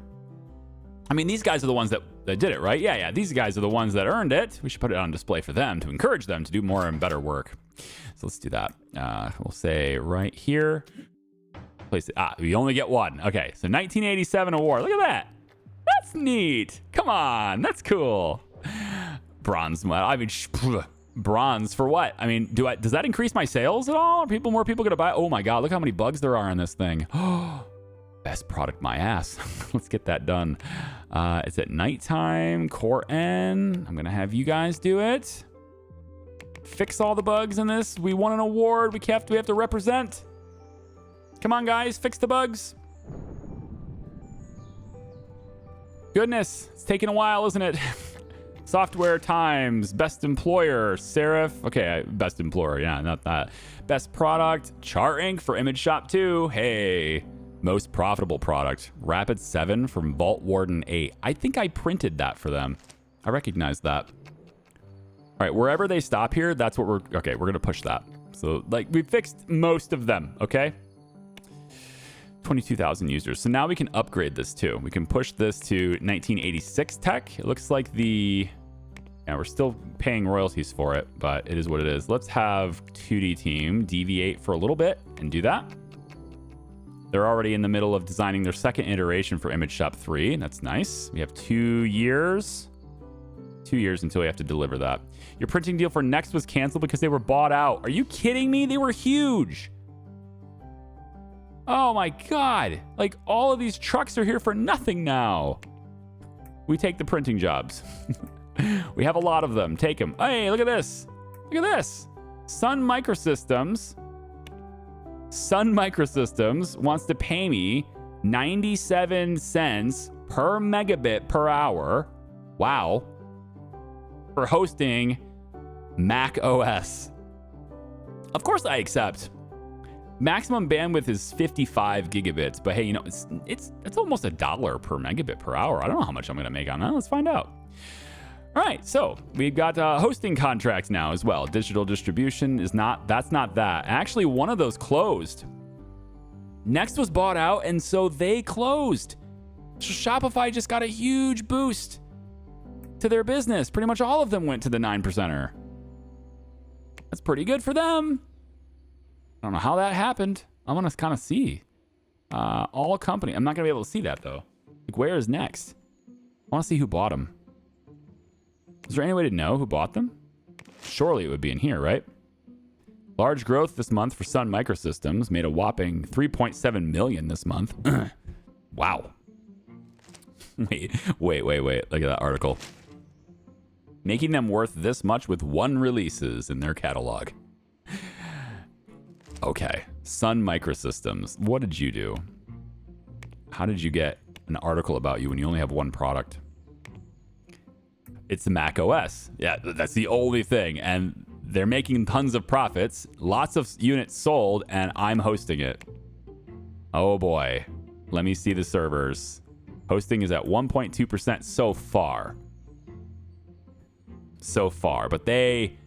I mean, these guys are the ones that did it, right? Yeah. These guys are the ones that earned it. We should put it on display for them to encourage them to do more and better work. So let's do that. We'll say right here. Place it. We only get 1. Okay, so 1987 award. Look at that. That's neat. Come on, that's cool. Bronze. I mean, bronze for what? I mean, does that increase my sales at all? Are more people gonna buy? Oh my God, look how many bugs there are in this thing. Best product, my ass. Let's get that done. It's at nighttime. Core N. I'm gonna have you guys do it. Fix all the bugs in this. We won an award. We have to represent. Come on, guys, fix the bugs. Goodness, it's taking a while, isn't it? Software Times, best employer, Serif. Okay, best employer, yeah, not that. Best product, Char Inc. for Image Shop 2. Hey, most profitable product, Rapid 7 from Vault Warden 8. I think I printed that for them. I recognize that. All right, wherever they stop here, that's what we're gonna push that. So, like, we fixed most of them, okay? 22,000 users. So now we can upgrade this too. We can push this to 1986 tech. It looks like yeah, we're still paying royalties for it, but it is what it is. Let's have 2D team deviate for a little bit and do that. They're already in the middle of designing their second iteration for Image Shop 3. That's nice. We have 2 years. 2 years until we have to deliver that. Your printing deal for Next was canceled because they were bought out. Are you kidding me? They were huge. Oh my God. Like, all of these trucks are here for nothing now. We take the printing jobs. We have a lot of them. Take them. Hey, look at this. Look at this. Sun Microsystems wants to pay me 97 cents per megabit per hour. Wow. For hosting Mac OS. Of course I accept. Maximum bandwidth is 55 gigabits, but hey, you know, it's almost $1 per megabit per hour. I don't know how much I'm gonna make on that. Let's find out. All right, so we've got hosting contracts now as well. Digital distribution is that's not that. Actually, one of those closed. Next was bought out, and so they closed. So Shopify just got a huge boost to their business. Pretty much all of them went to the 9%er. That's pretty good for them. I don't know how that happened. I want to kind of see. All company. I'm not going to be able to see that, though. Like, where is Next? I want to see who bought them. Is there any way to know who bought them? Surely it would be in here, right? Large growth this month for Sun Microsystems. Made a whopping $3.7 million this month. Wow. Wait. Look at that article. Making them worth this much with 1 releases in their catalog. Okay. Sun Microsystems. What did you do? How did you get an article about you when you only have 1 product? It's the Mac OS. Yeah, that's the only thing. And they're making tons of profits, lots of units sold, and I'm hosting it. Oh boy. Let me see the servers. Hosting is at 1.2% so far. But they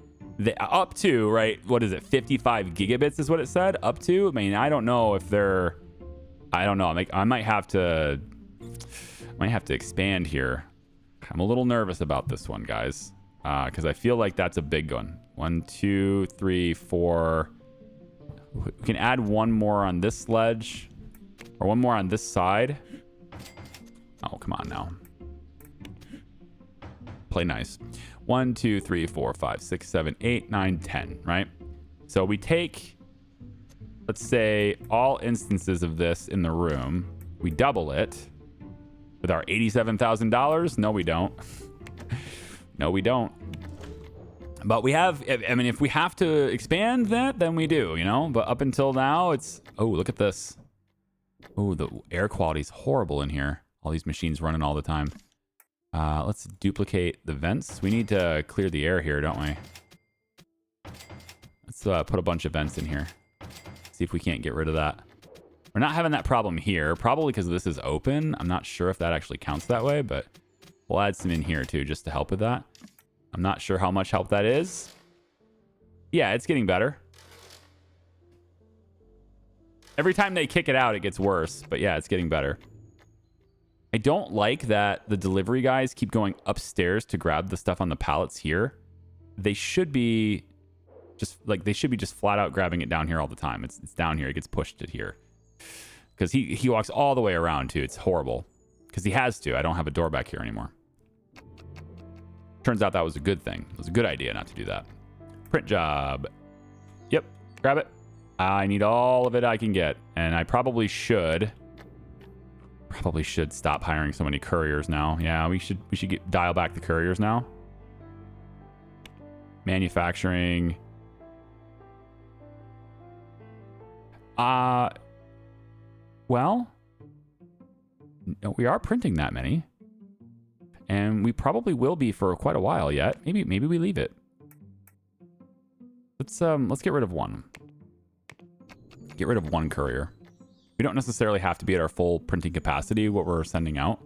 up to, right? What is it? 55 gigabits is what it said. Up to. I mean, I don't know if they're. I don't know. I might have to expand here. I'm a little nervous about this one, guys, because I feel like that's a big one. 1, 2, 3, 4. We can add 1 more on this ledge, or 1 more on this side. Oh, come on now. Play nice. 1, 2, 3, 4, 5, 6, 7, 8, 9, 10, right? So we take, let's say, all instances of this in the room. We double it with our $87,000. No, we don't. No, we don't. But we have, I mean, if we have to expand that, then we do, you know? But up until now, it's, oh, look at this. Oh, the air quality is horrible in here. All these machines running all the time. Let's duplicate the vents. We need to clear the air here, don't we? Let's put a bunch of vents in here. See if we can't get rid of that. We're not having that problem here, probably because this is open. I'm not sure if that actually counts that way, but we'll add some in here too, just to help with that. I'm not sure how much help that is. Yeah, it's getting better. Every time they kick it out, it gets worse, but yeah, it's getting better. I don't like that the delivery guys keep going upstairs to grab the stuff on the pallets here. They should be just flat out grabbing it down here all the time. It's down here. It gets pushed to here. Because he walks all the way around too. It's horrible. Because he has to. I don't have a door back here anymore. Turns out that was a good thing. It was a good idea not to do that. Print job. Yep. Grab it. I need all of it I can get. And I probably should stop hiring so many couriers now. Yeah, we should dial back the couriers now. Manufacturing. Well, no, we are printing that many. And we probably will be for quite a while yet. Maybe we leave it. Let's get rid of 1. Get rid of 1 courier. We don't necessarily have to be at our full printing capacity, what we're sending out.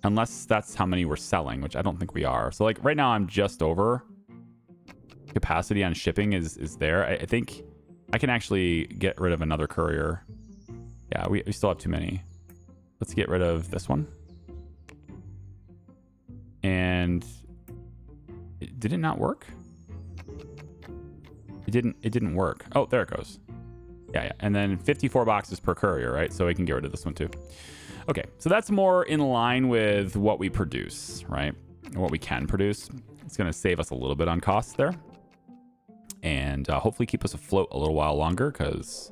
Unless that's how many we're selling, which I don't think we are. So like right now I'm just over capacity on shipping is there. I think I can actually get rid of another courier. Yeah, we still have too many. Let's get rid of this one. And did it not work? It didn't work. Oh, there it goes. Yeah. And then 54 boxes per courier, right? So we can get rid of this one too. Okay, so that's more in line with what we produce, right? Or what we can produce. It's going to save us a little bit on costs there. And hopefully keep us afloat a little while longer, because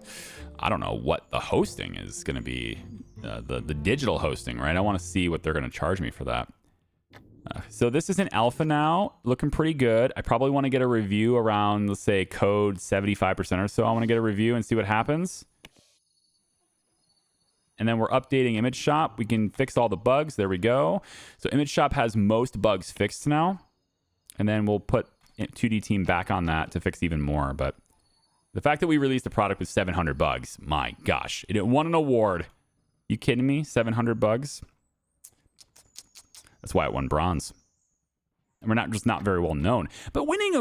I don't know what the hosting is going to be. The digital hosting, right? I want to see what they're going to charge me for that. So this is in alpha now, looking pretty good. I probably want to get a review around, let's say, code 75% or so. I want to get a review and see what happens. And then we're updating Image Shop. We can fix all the bugs. There we go. So Image Shop has most bugs fixed now. And then we'll put 2D Team back on that to fix even more. But the fact that we released a product with 700 bugs, my gosh. It won an award. You kidding me? 700 bugs? That's why it won bronze. And we're not very well known. But winning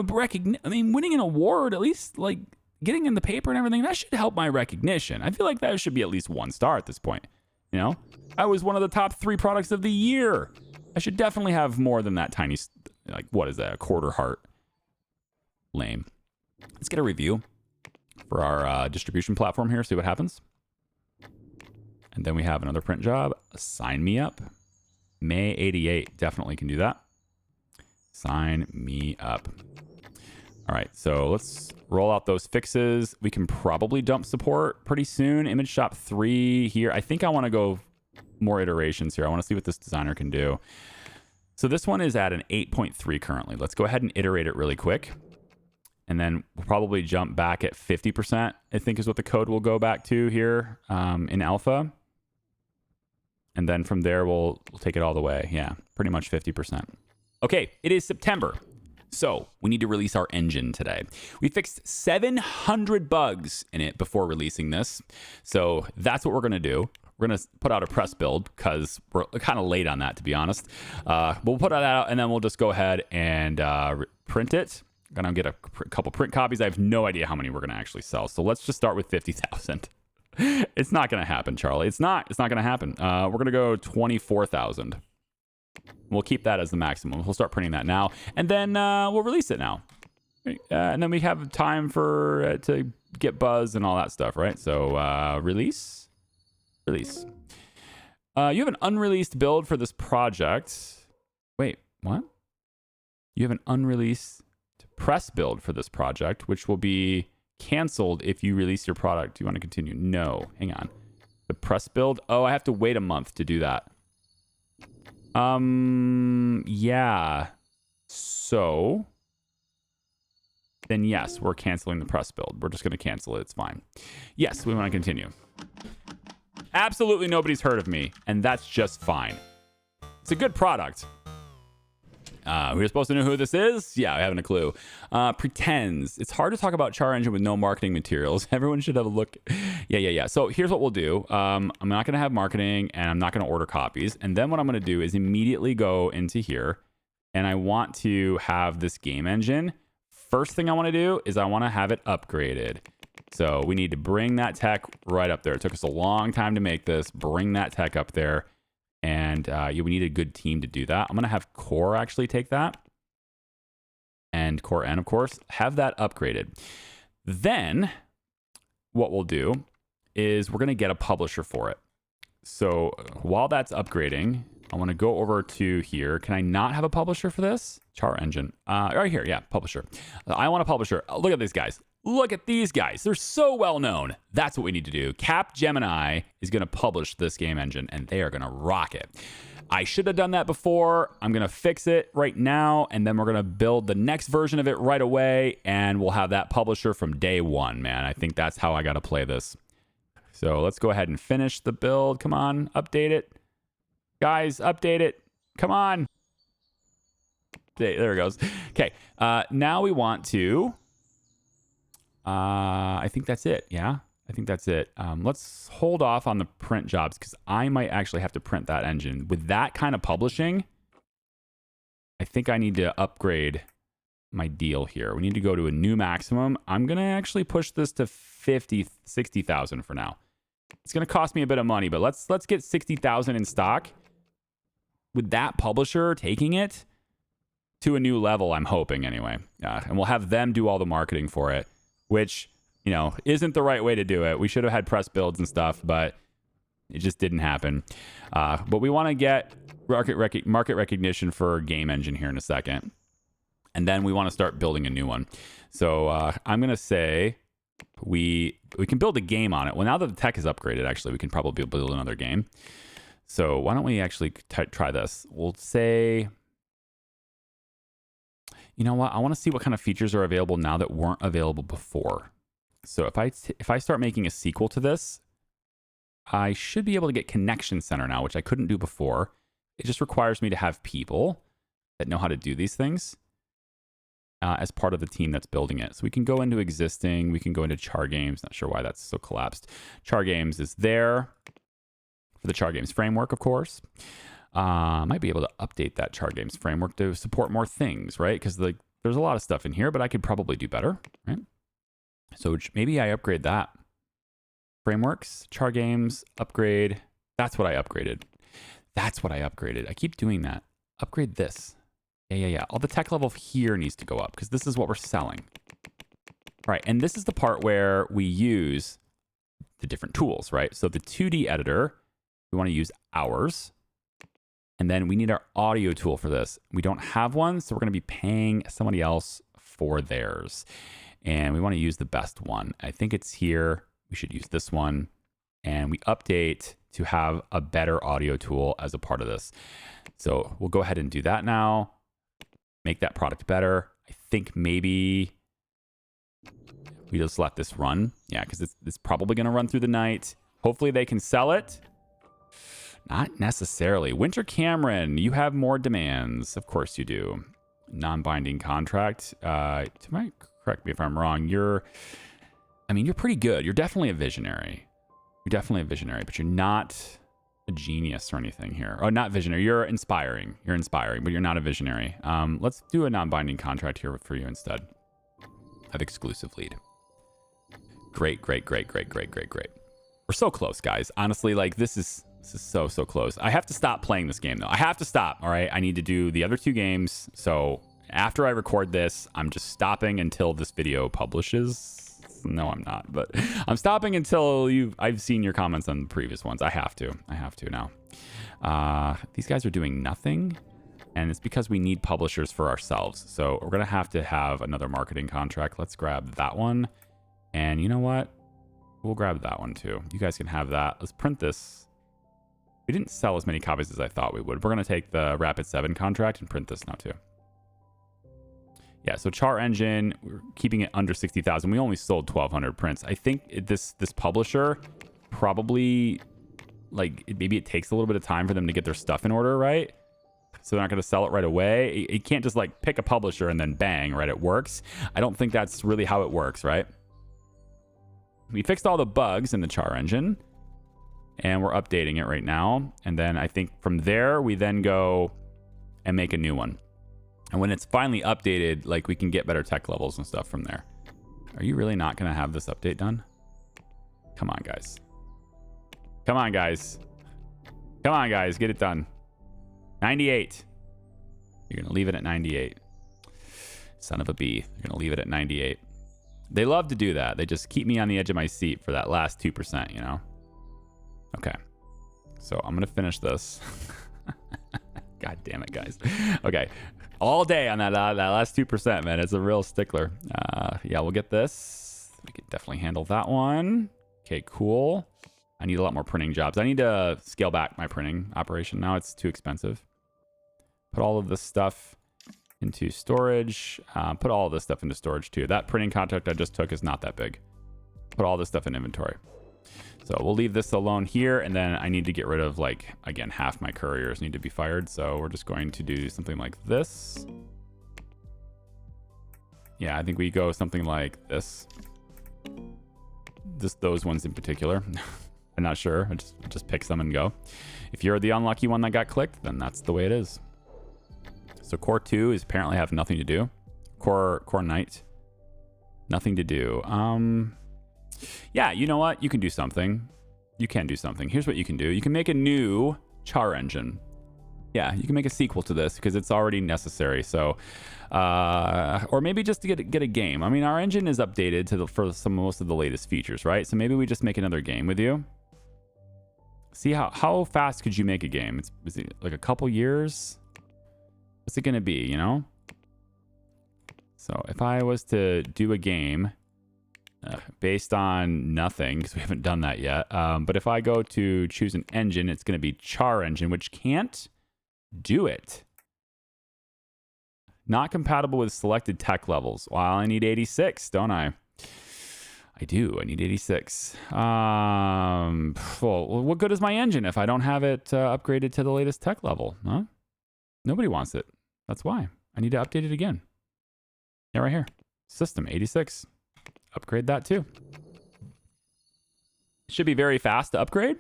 winning an award, at least like getting in the paper and everything, that should help my recognition. I feel like that should be at least 1 star at this point. You know, I was one of the top 3 products of the year. I should definitely have more than that tiny, like, what is that? A quarter heart. Lame. Let's get a review for our distribution platform here. See what happens. And then we have another print job. Sign me up. May 88. Definitely can do that. Sign me up. All right, so let's roll out those fixes. We can probably dump support pretty soon. Image Shop 3 here. I think I want to go more iterations here. I want to see what this designer can do. So this one is at an 8.3 currently. Let's go ahead and iterate it really quick. And then we'll probably jump back at 50%, I think is what the code will go back to here in alpha. And then from there, we'll take it all the way. Yeah, pretty much 50%. Okay, it is September. So we need to release our engine today. We fixed 700 bugs in it before releasing this. So that's what we're going to do. We're going to put out a press build because we're kind of late on that, to be honest. We'll put that out and then we'll just go ahead and print it. Going to get a couple print copies. I have no idea how many we're going to actually sell. So let's just start with 50,000. It's not going to happen, Charlie. It's not going to happen. We're going to go 24,000. We'll keep that as the maximum. We'll start printing that now, and then we'll release it now. And then we have time for to get buzz and all that stuff, right? So release. You have an unreleased build for this project. Wait, what? You have an unreleased press build for this project, which will be canceled if you release your product. Do you want to continue? No, hang on. The press build. Oh, I have to wait a month to do that. Yeah. So then yes, we're canceling the press build. We're just going to cancel it. It's fine. Yes, we want to continue. Absolutely nobody's heard of me, and that's just fine. It's a good product. We're supposed to know who this is? Yeah, I haven't a clue. Pretends. It's hard to talk about CharEngine with no marketing materials. Everyone should have a look. Yeah. So here's what we'll do. I'm not going to have marketing, and I'm not going to order copies. And then what I'm going to do is immediately go into here, and I want to have this game engine. First thing I want to do is I want to have it upgraded. So we need to bring that tech right up there. It took us a long time to make this. Bring that tech up there. And we need a good team to do that. I'm going to have Core actually take that. And Core N, of course. Have that upgraded. Then what we'll do is we're going to get a publisher for it. So while that's upgrading, I want to go over to here. Can I not have a publisher for this? CharEngine. Right here. Yeah, publisher. I want a publisher. Look at these guys. Look at these guys. They're so well known. That's what we need to do. Capgemini is going to publish this game engine, and they are going to rock it. I should have done that before. I'm going to fix it right now, and then we're going to build the next version of it right away, and we'll have that publisher from day one, man. I think that's how I got to play this. So let's go ahead and finish the build. Come on, update it. Guys, update it. Come on. There it goes. Okay, now we want to... I think that's it. Yeah, I think that's it. Let's hold off on the print jobs because I might actually have to print that engine. With that kind of publishing, I think I need to upgrade my deal here. We need to go to a new maximum. I'm going to actually push this to 60,000 for now. It's going to cost me a bit of money, but let's get 60,000 in stock. With that publisher taking it to a new level, I'm hoping anyway. And we'll have them do all the marketing for it, which, you know, isn't the right way to do it. We should have had press builds and stuff, but it just didn't happen. But we want to get market recognition for Game Engine here in a second. And then we want to start building a new one. So I'm going to say we can build a game on it. Well, now that the tech is upgraded, actually, we can probably build another game. So why don't we actually try this? We'll say, you know what? I want to see what kind of features are available now that weren't available before. So if I start making a sequel to this, I should be able to get Connection Center now, which I couldn't do before. It just requires me to have people that know how to do these things as part of the team that's building it. So we can go into existing, we can go into Char Games. Not sure why that's so collapsed. Char Games is there for the Char Games framework, of course. I might be able to update that Char Games framework to support more things, right? Because there's a lot of stuff in here, but I could probably do better, right? So maybe I upgrade that. Frameworks, Char Games, upgrade. That's what I upgraded. That's what I upgraded. I keep doing that. Upgrade this. Yeah. All the tech level here needs to go up because this is what we're selling. All right, and this is the part where we use the different tools, right? So the 2D editor, we want to use ours. And then we need our audio tool for this. We don't have one, so we're going to be paying somebody else for theirs. And we want to use the best one. I think it's here. We should use this one. And we update to have a better audio tool as a part of this. So we'll go ahead and do that now. Make that product better. I think maybe we just let this run. Yeah, because it's probably going to run through the night. Hopefully they can sell it. Not necessarily. Winter Cameron, you have more demands. Of course you do. Non-binding contract. Correct me if I'm wrong. You're pretty good. You're definitely a visionary. But you're not a genius or anything here. Oh, not visionary. You're inspiring, but you're not a visionary. Let's do a non-binding contract here for you instead of exclusive lead. Great. We're so close, guys. Honestly, like this is so close. I have to stop playing this game though. I have to stop. All right. I need to do the other two games. So after I record this, I'm just stopping until this video publishes. No, I'm not, but I'm stopping until I've seen your comments on the previous ones. I have to now. These guys are doing nothing, and it's because we need publishers for ourselves. So we're going to have another marketing contract. Let's grab that one. And you know what? We'll grab that one too. You guys can have that. Let's print this. We didn't sell as many copies as I thought we would. We're going to take the Rapid 7 contract and print this now too. Yeah, so Char Engine, we're keeping it under 60,000. We only sold 1,200 prints. I think this publisher probably, maybe it takes a little bit of time for them to get their stuff in order, right? So they're not going to sell it right away. It can't just pick a publisher and then bang, right? It works. I don't think that's really how it works, right? We fixed all the bugs in the Char Engine, and we're updating it right now. And then I think from there, we then go and make a new one. And when it's finally updated, we can get better tech levels and stuff from there. Are you really not going to have this update done? Come on, guys. Come on, guys. Get it done. 98. You're going to leave it at 98. Son of a bee. You're going to leave it at 98. They love to do that. They just keep me on the edge of my seat for that last 2%, you know? Okay. So I'm going to finish this. God damn it, guys. Okay. All day on that last 2%, man. It's a real stickler. Yeah, we'll get this. We can definitely handle that one. Okay, cool. I need a lot more printing jobs. I need to scale back my printing operation. Now it's too expensive. Put all of this stuff into storage. Put all of this stuff into storage too. That printing contract I just took is not that big. Put all this stuff in inventory. So we'll leave this alone here, and then I need to get rid of, again, half my couriers need to be fired. So we're just going to do something like this. Yeah, I think we go something like this. Those ones in particular. I'm not sure. I just pick some and go. If you're the unlucky one that got clicked, then that's the way it is. So core 2 is apparently have nothing to do. Core Knight, nothing to do. Yeah, you know what? You can do something. You can do something. Here's what you can do. You can make a new char engine. Yeah, you can make a sequel to this because it's already necessary. So, or maybe just to get a game. I mean, our engine is updated to for most of the latest features, right? So maybe we just make another game with you. See how fast could you make a game? Is it like a couple years? What's it gonna be? You know. So if I was to do a game based on nothing, because we haven't done that yet. But if I go to choose an engine, it's going to be char engine, which can't do it. Not compatible with selected tech levels. Well, I need 86, don't I? I do. I need 86. Well, what good is my engine if I don't have it upgraded to the latest tech level? Huh? Nobody wants it. That's why. I need to update it again. Yeah, right here. System 86. Upgrade that too. Should be very fast to upgrade.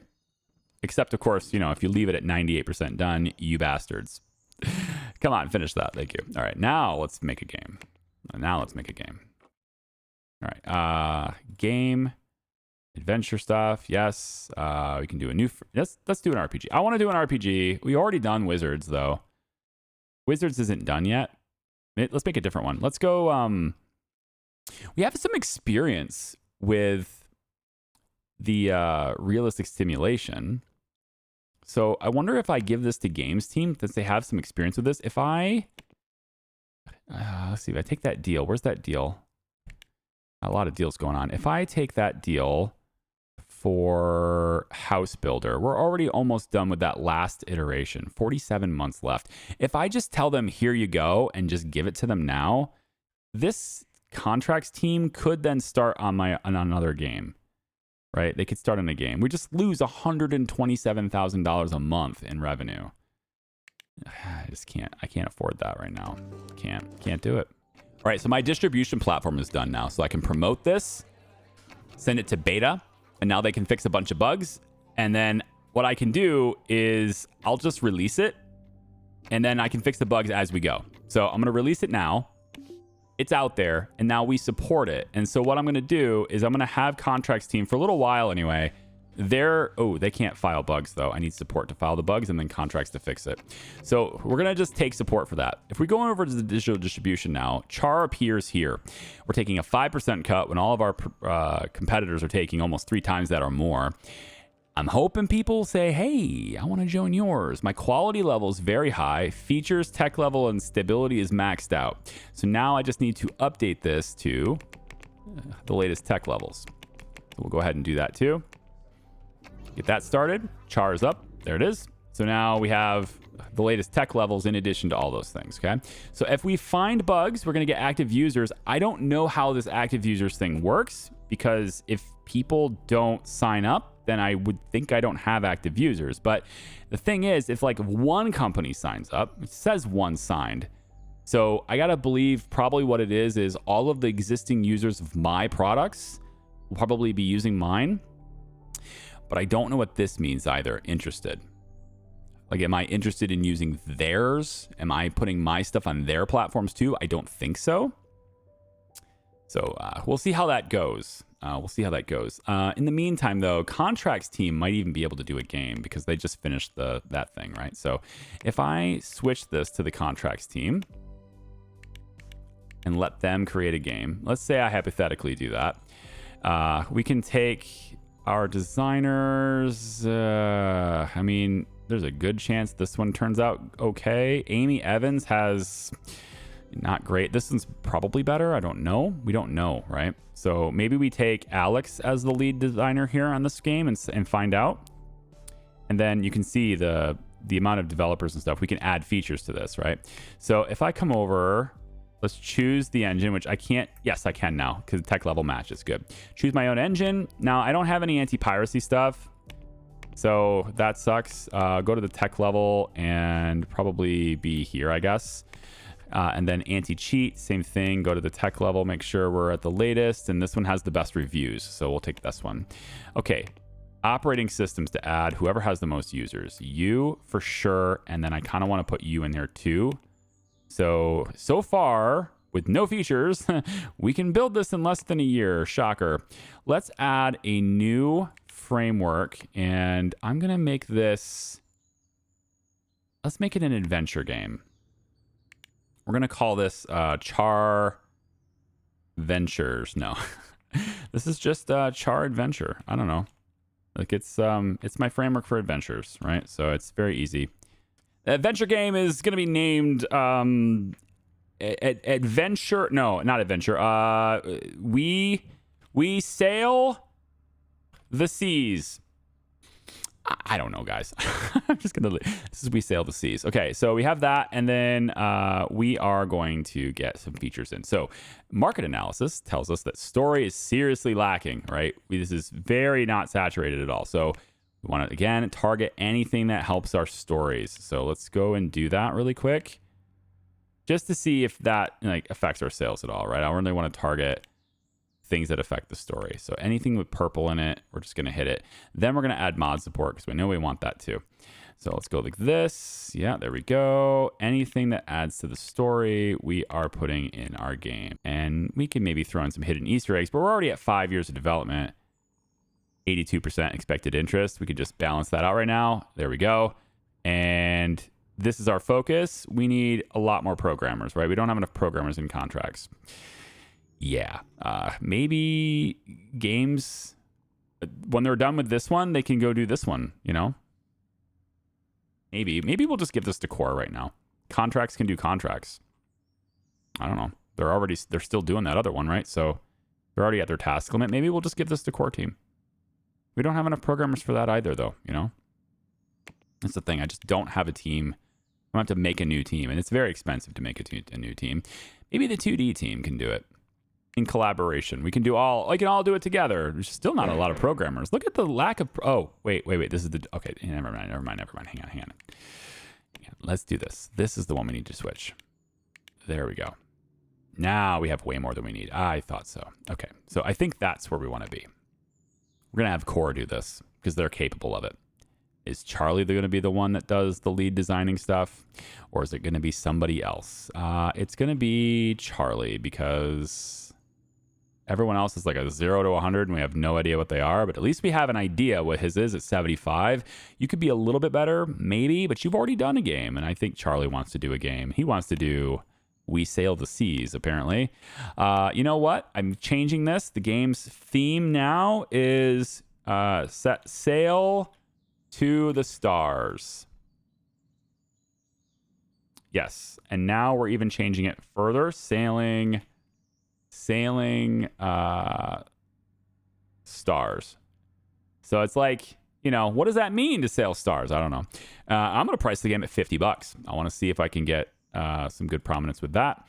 Except, of course, you know, if you leave it at 98% done, you bastards. Come on, finish that. Thank you. All right, now let's make a game. Now let's make a game. All right, game, adventure stuff. Yes, we can do a new. Let's do an RPG. I want to do an RPG. We already done Wizards though. Wizards isn't done yet. Let's make a different one. Let's go. We have some experience with the realistic stimulation. So I wonder if I give this to games team, since they have some experience with this. If I, let's see, if I take that deal, where's that deal? A lot of deals going on. If I take that deal for House Builder, we're already almost done with that last iteration, 47 months left. If I just tell them, here you go, and just give it to them now, this contracts team could then start on another game. Right? They could start on a game. We just lose $127,000 a month in revenue. I just can't. I can't afford that right now. Can't do it. All right, so my distribution platform is done now. So I can promote this, send it to beta, and now they can fix a bunch of bugs. And then what I can do is I'll just release it, and then I can fix the bugs as we go. So I'm going to release it now. It's out there, and now we support it. And so what I'm going to do is I'm going to have contracts team for a little while anyway. They can't file bugs though. I need support to file the bugs and then contracts to fix it. So we're going to just take support for that. If we go over to the digital distribution now, char appears here. We're taking a 5% cut when all of our competitors are taking almost 3 times that or more. I'm hoping people say, hey, I want to join yours. My quality level is very high. Features, tech level, and stability is maxed out. So now I just need to update this to the latest tech levels. So we'll go ahead and do that too. Get that started. Char is up. There it is. So now we have the latest tech levels in addition to all those things, okay? So if we find bugs, we're going to get active users. I don't know how this active users thing works, because if people don't sign up, then I would think I don't have active users. But the thing is, if like one company signs up, it says one signed. So I got to believe probably what it is all of the existing users of my products will probably be using mine. But I don't know what this means either. Interested. Like, am I interested in using theirs? Am I putting my stuff on their platforms too? I don't think so. So we'll see how that goes. In the meantime, though, contracts team might even be able to do a game because they just finished that thing, right? So if I switch this to the contracts team and let them create a game, let's say I hypothetically do that. We can take our designers. I mean, there's a good chance this one turns out okay. Amy Evans has not great. This one's probably better. I don't know. We don't know, right? So maybe we take Alex as the lead designer here on this game and find out. And then you can see the amount of developers and stuff. We can add features to this, right? So if I come over, let's choose the engine, which I can't. Yes, I can now because the tech level match is good. Choose my own engine. Now, I don't have any anti-piracy stuff, so that sucks. Go to the tech level and probably be here, I guess. And then anti-cheat, same thing. Go to the tech level, make sure we're at the latest. And this one has the best reviews, so we'll take this one. Okay, operating systems to add. Whoever has the most users. You, for sure. And then I kind of want to put you in there too. So far, with no features, we can build this in less than a year. Shocker. Let's add a new framework, and I'm going to make this... Let's make it an adventure game. We're going to call this Char Ventures. No. This is just Char Adventure. I don't know. Like it's my framework for adventures, right? So it's very easy. The adventure game is going to be named Adventure. No, not Adventure. We sail the seas. I don't know, guys. I'm just gonna. This is We Sail the Seas. Okay, so we have that, and then we are going to get some features in. So, market analysis tells us that story is seriously lacking. Right, this is very not saturated at all. So, we want to again target anything that helps our stories. So let's go and do that really quick, just to see if that like affects our sales at all. Right, I really want to target things that affect the story. So anything with purple in it, we're just going to hit it. Then we're going to add mod support because we know we want that too. So let's go like this. Yeah, there we go. Anything that adds to the story, we are putting in our game. And we can maybe throw in some hidden Easter eggs, but we're already at 5 years of development. 82% expected interest. We could just balance that out right now. There we go. And this is our focus. We need a lot more programmers, right? We don't have enough programmers in contracts. Yeah, maybe games, when they're done with this one, they can go do this one, you know? Maybe we'll just give this to core right now. Contracts can do contracts. I don't know. They're still doing that other one, right? So they're already at their task limit. Maybe we'll just give this to core team. We don't have enough programmers for that either, though, you know? That's the thing. I just don't have a team. I have to make a new team, and it's very expensive to make a new team. Maybe the 2D team can do it. In collaboration, we can all do it together. There's still not a lot of programmers. Look at the lack of. Oh, wait. This is the. Okay, never mind. Hang on. Let's do this. This is the one we need to switch. There we go. Now we have way more than we need. I thought so. Okay, so I think that's where we want to be. We're gonna have Core do this because they're capable of it. Is Charlie going to be the one that does the lead designing stuff, or is it going to be somebody else? It's going to be Charlie because everyone else is like a 0 to 100 and we have no idea what they are, but at least we have an idea what his is at 75. You could be a little bit better, maybe, but you've already done a game, and I think Charlie wants to do a game. He wants to do We Sail the Seas, apparently. You know what? I'm changing this. The game's theme now is set sail to the stars. Yes, and now we're even changing it further. Sailing stars. So it's like, you know, what does that mean to sail stars? I don't know. I'm going to price the game at $50. I want to see if I can get some good prominence with that.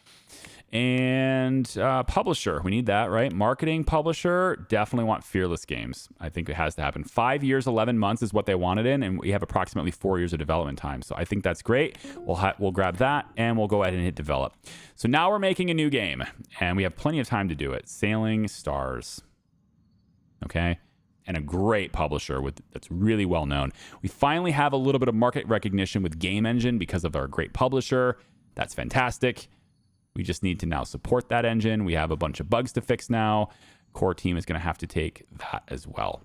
And publisher, we need that, right? Marketing, publisher, definitely want Fearless Games. I think it has to happen. 5 years, 11 months is what they wanted in, and we have approximately 4 years of development time. So I think that's great. We'll grab that, and we'll go ahead and hit develop. So now we're making a new game, and we have plenty of time to do it. Sailing Stars. Okay? And a great publisher that's really well known. We finally have a little bit of market recognition with Game Engine because of our great publisher. That's fantastic. We just need to now support that engine. We have a bunch of bugs to fix now. Core team is going to have to take that as well.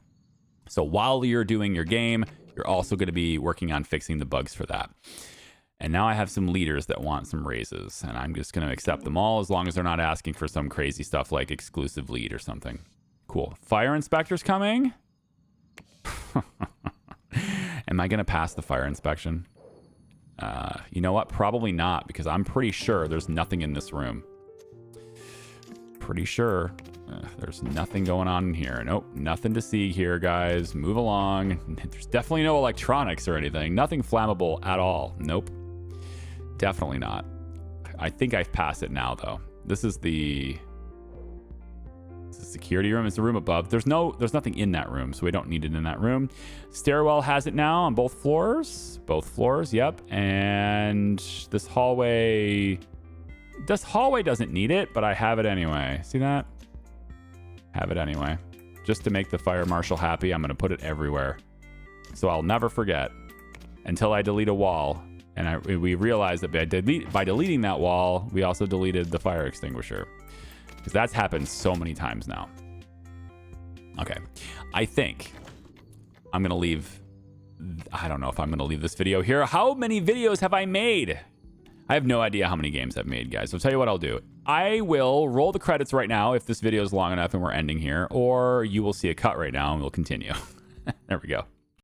So while you're doing your game, you're also going to be working on fixing the bugs for that. And now I have some leaders that want some raises, and I'm just going to accept them all as long as they're not asking for some crazy stuff like exclusive lead or something. Cool. Fire inspector's coming. Am I going to pass the fire inspection? You know what? Probably not, because I'm pretty sure there's nothing in this room. Pretty sure there's nothing going on in here. Nope, nothing to see here, guys. Move along. There's definitely no electronics or anything. Nothing flammable at all. Nope. Definitely not. I think I've passed it now, though. This is the security room. It's the room above. There's nothing in that room, so we don't need it in that room. Stairwell has it now on both floors. Both floors, yep. And this hallway doesn't need it, but I have it anyway. See that? Have it anyway. Just to make the fire marshal happy, I'm going to put it everywhere. So I'll never forget until I delete a wall. And we realized that by deleting that wall, we also deleted the fire extinguisher. Because that's happened so many times now. Okay. I think I'm going to leave... I don't know if I'm going to leave this video here. How many videos have I made? I have no idea how many games I've made, guys. So I'll tell you what I'll do. I will roll the credits right now if this video is long enough and we're ending here, or you will see a cut right now and we'll continue. There we go.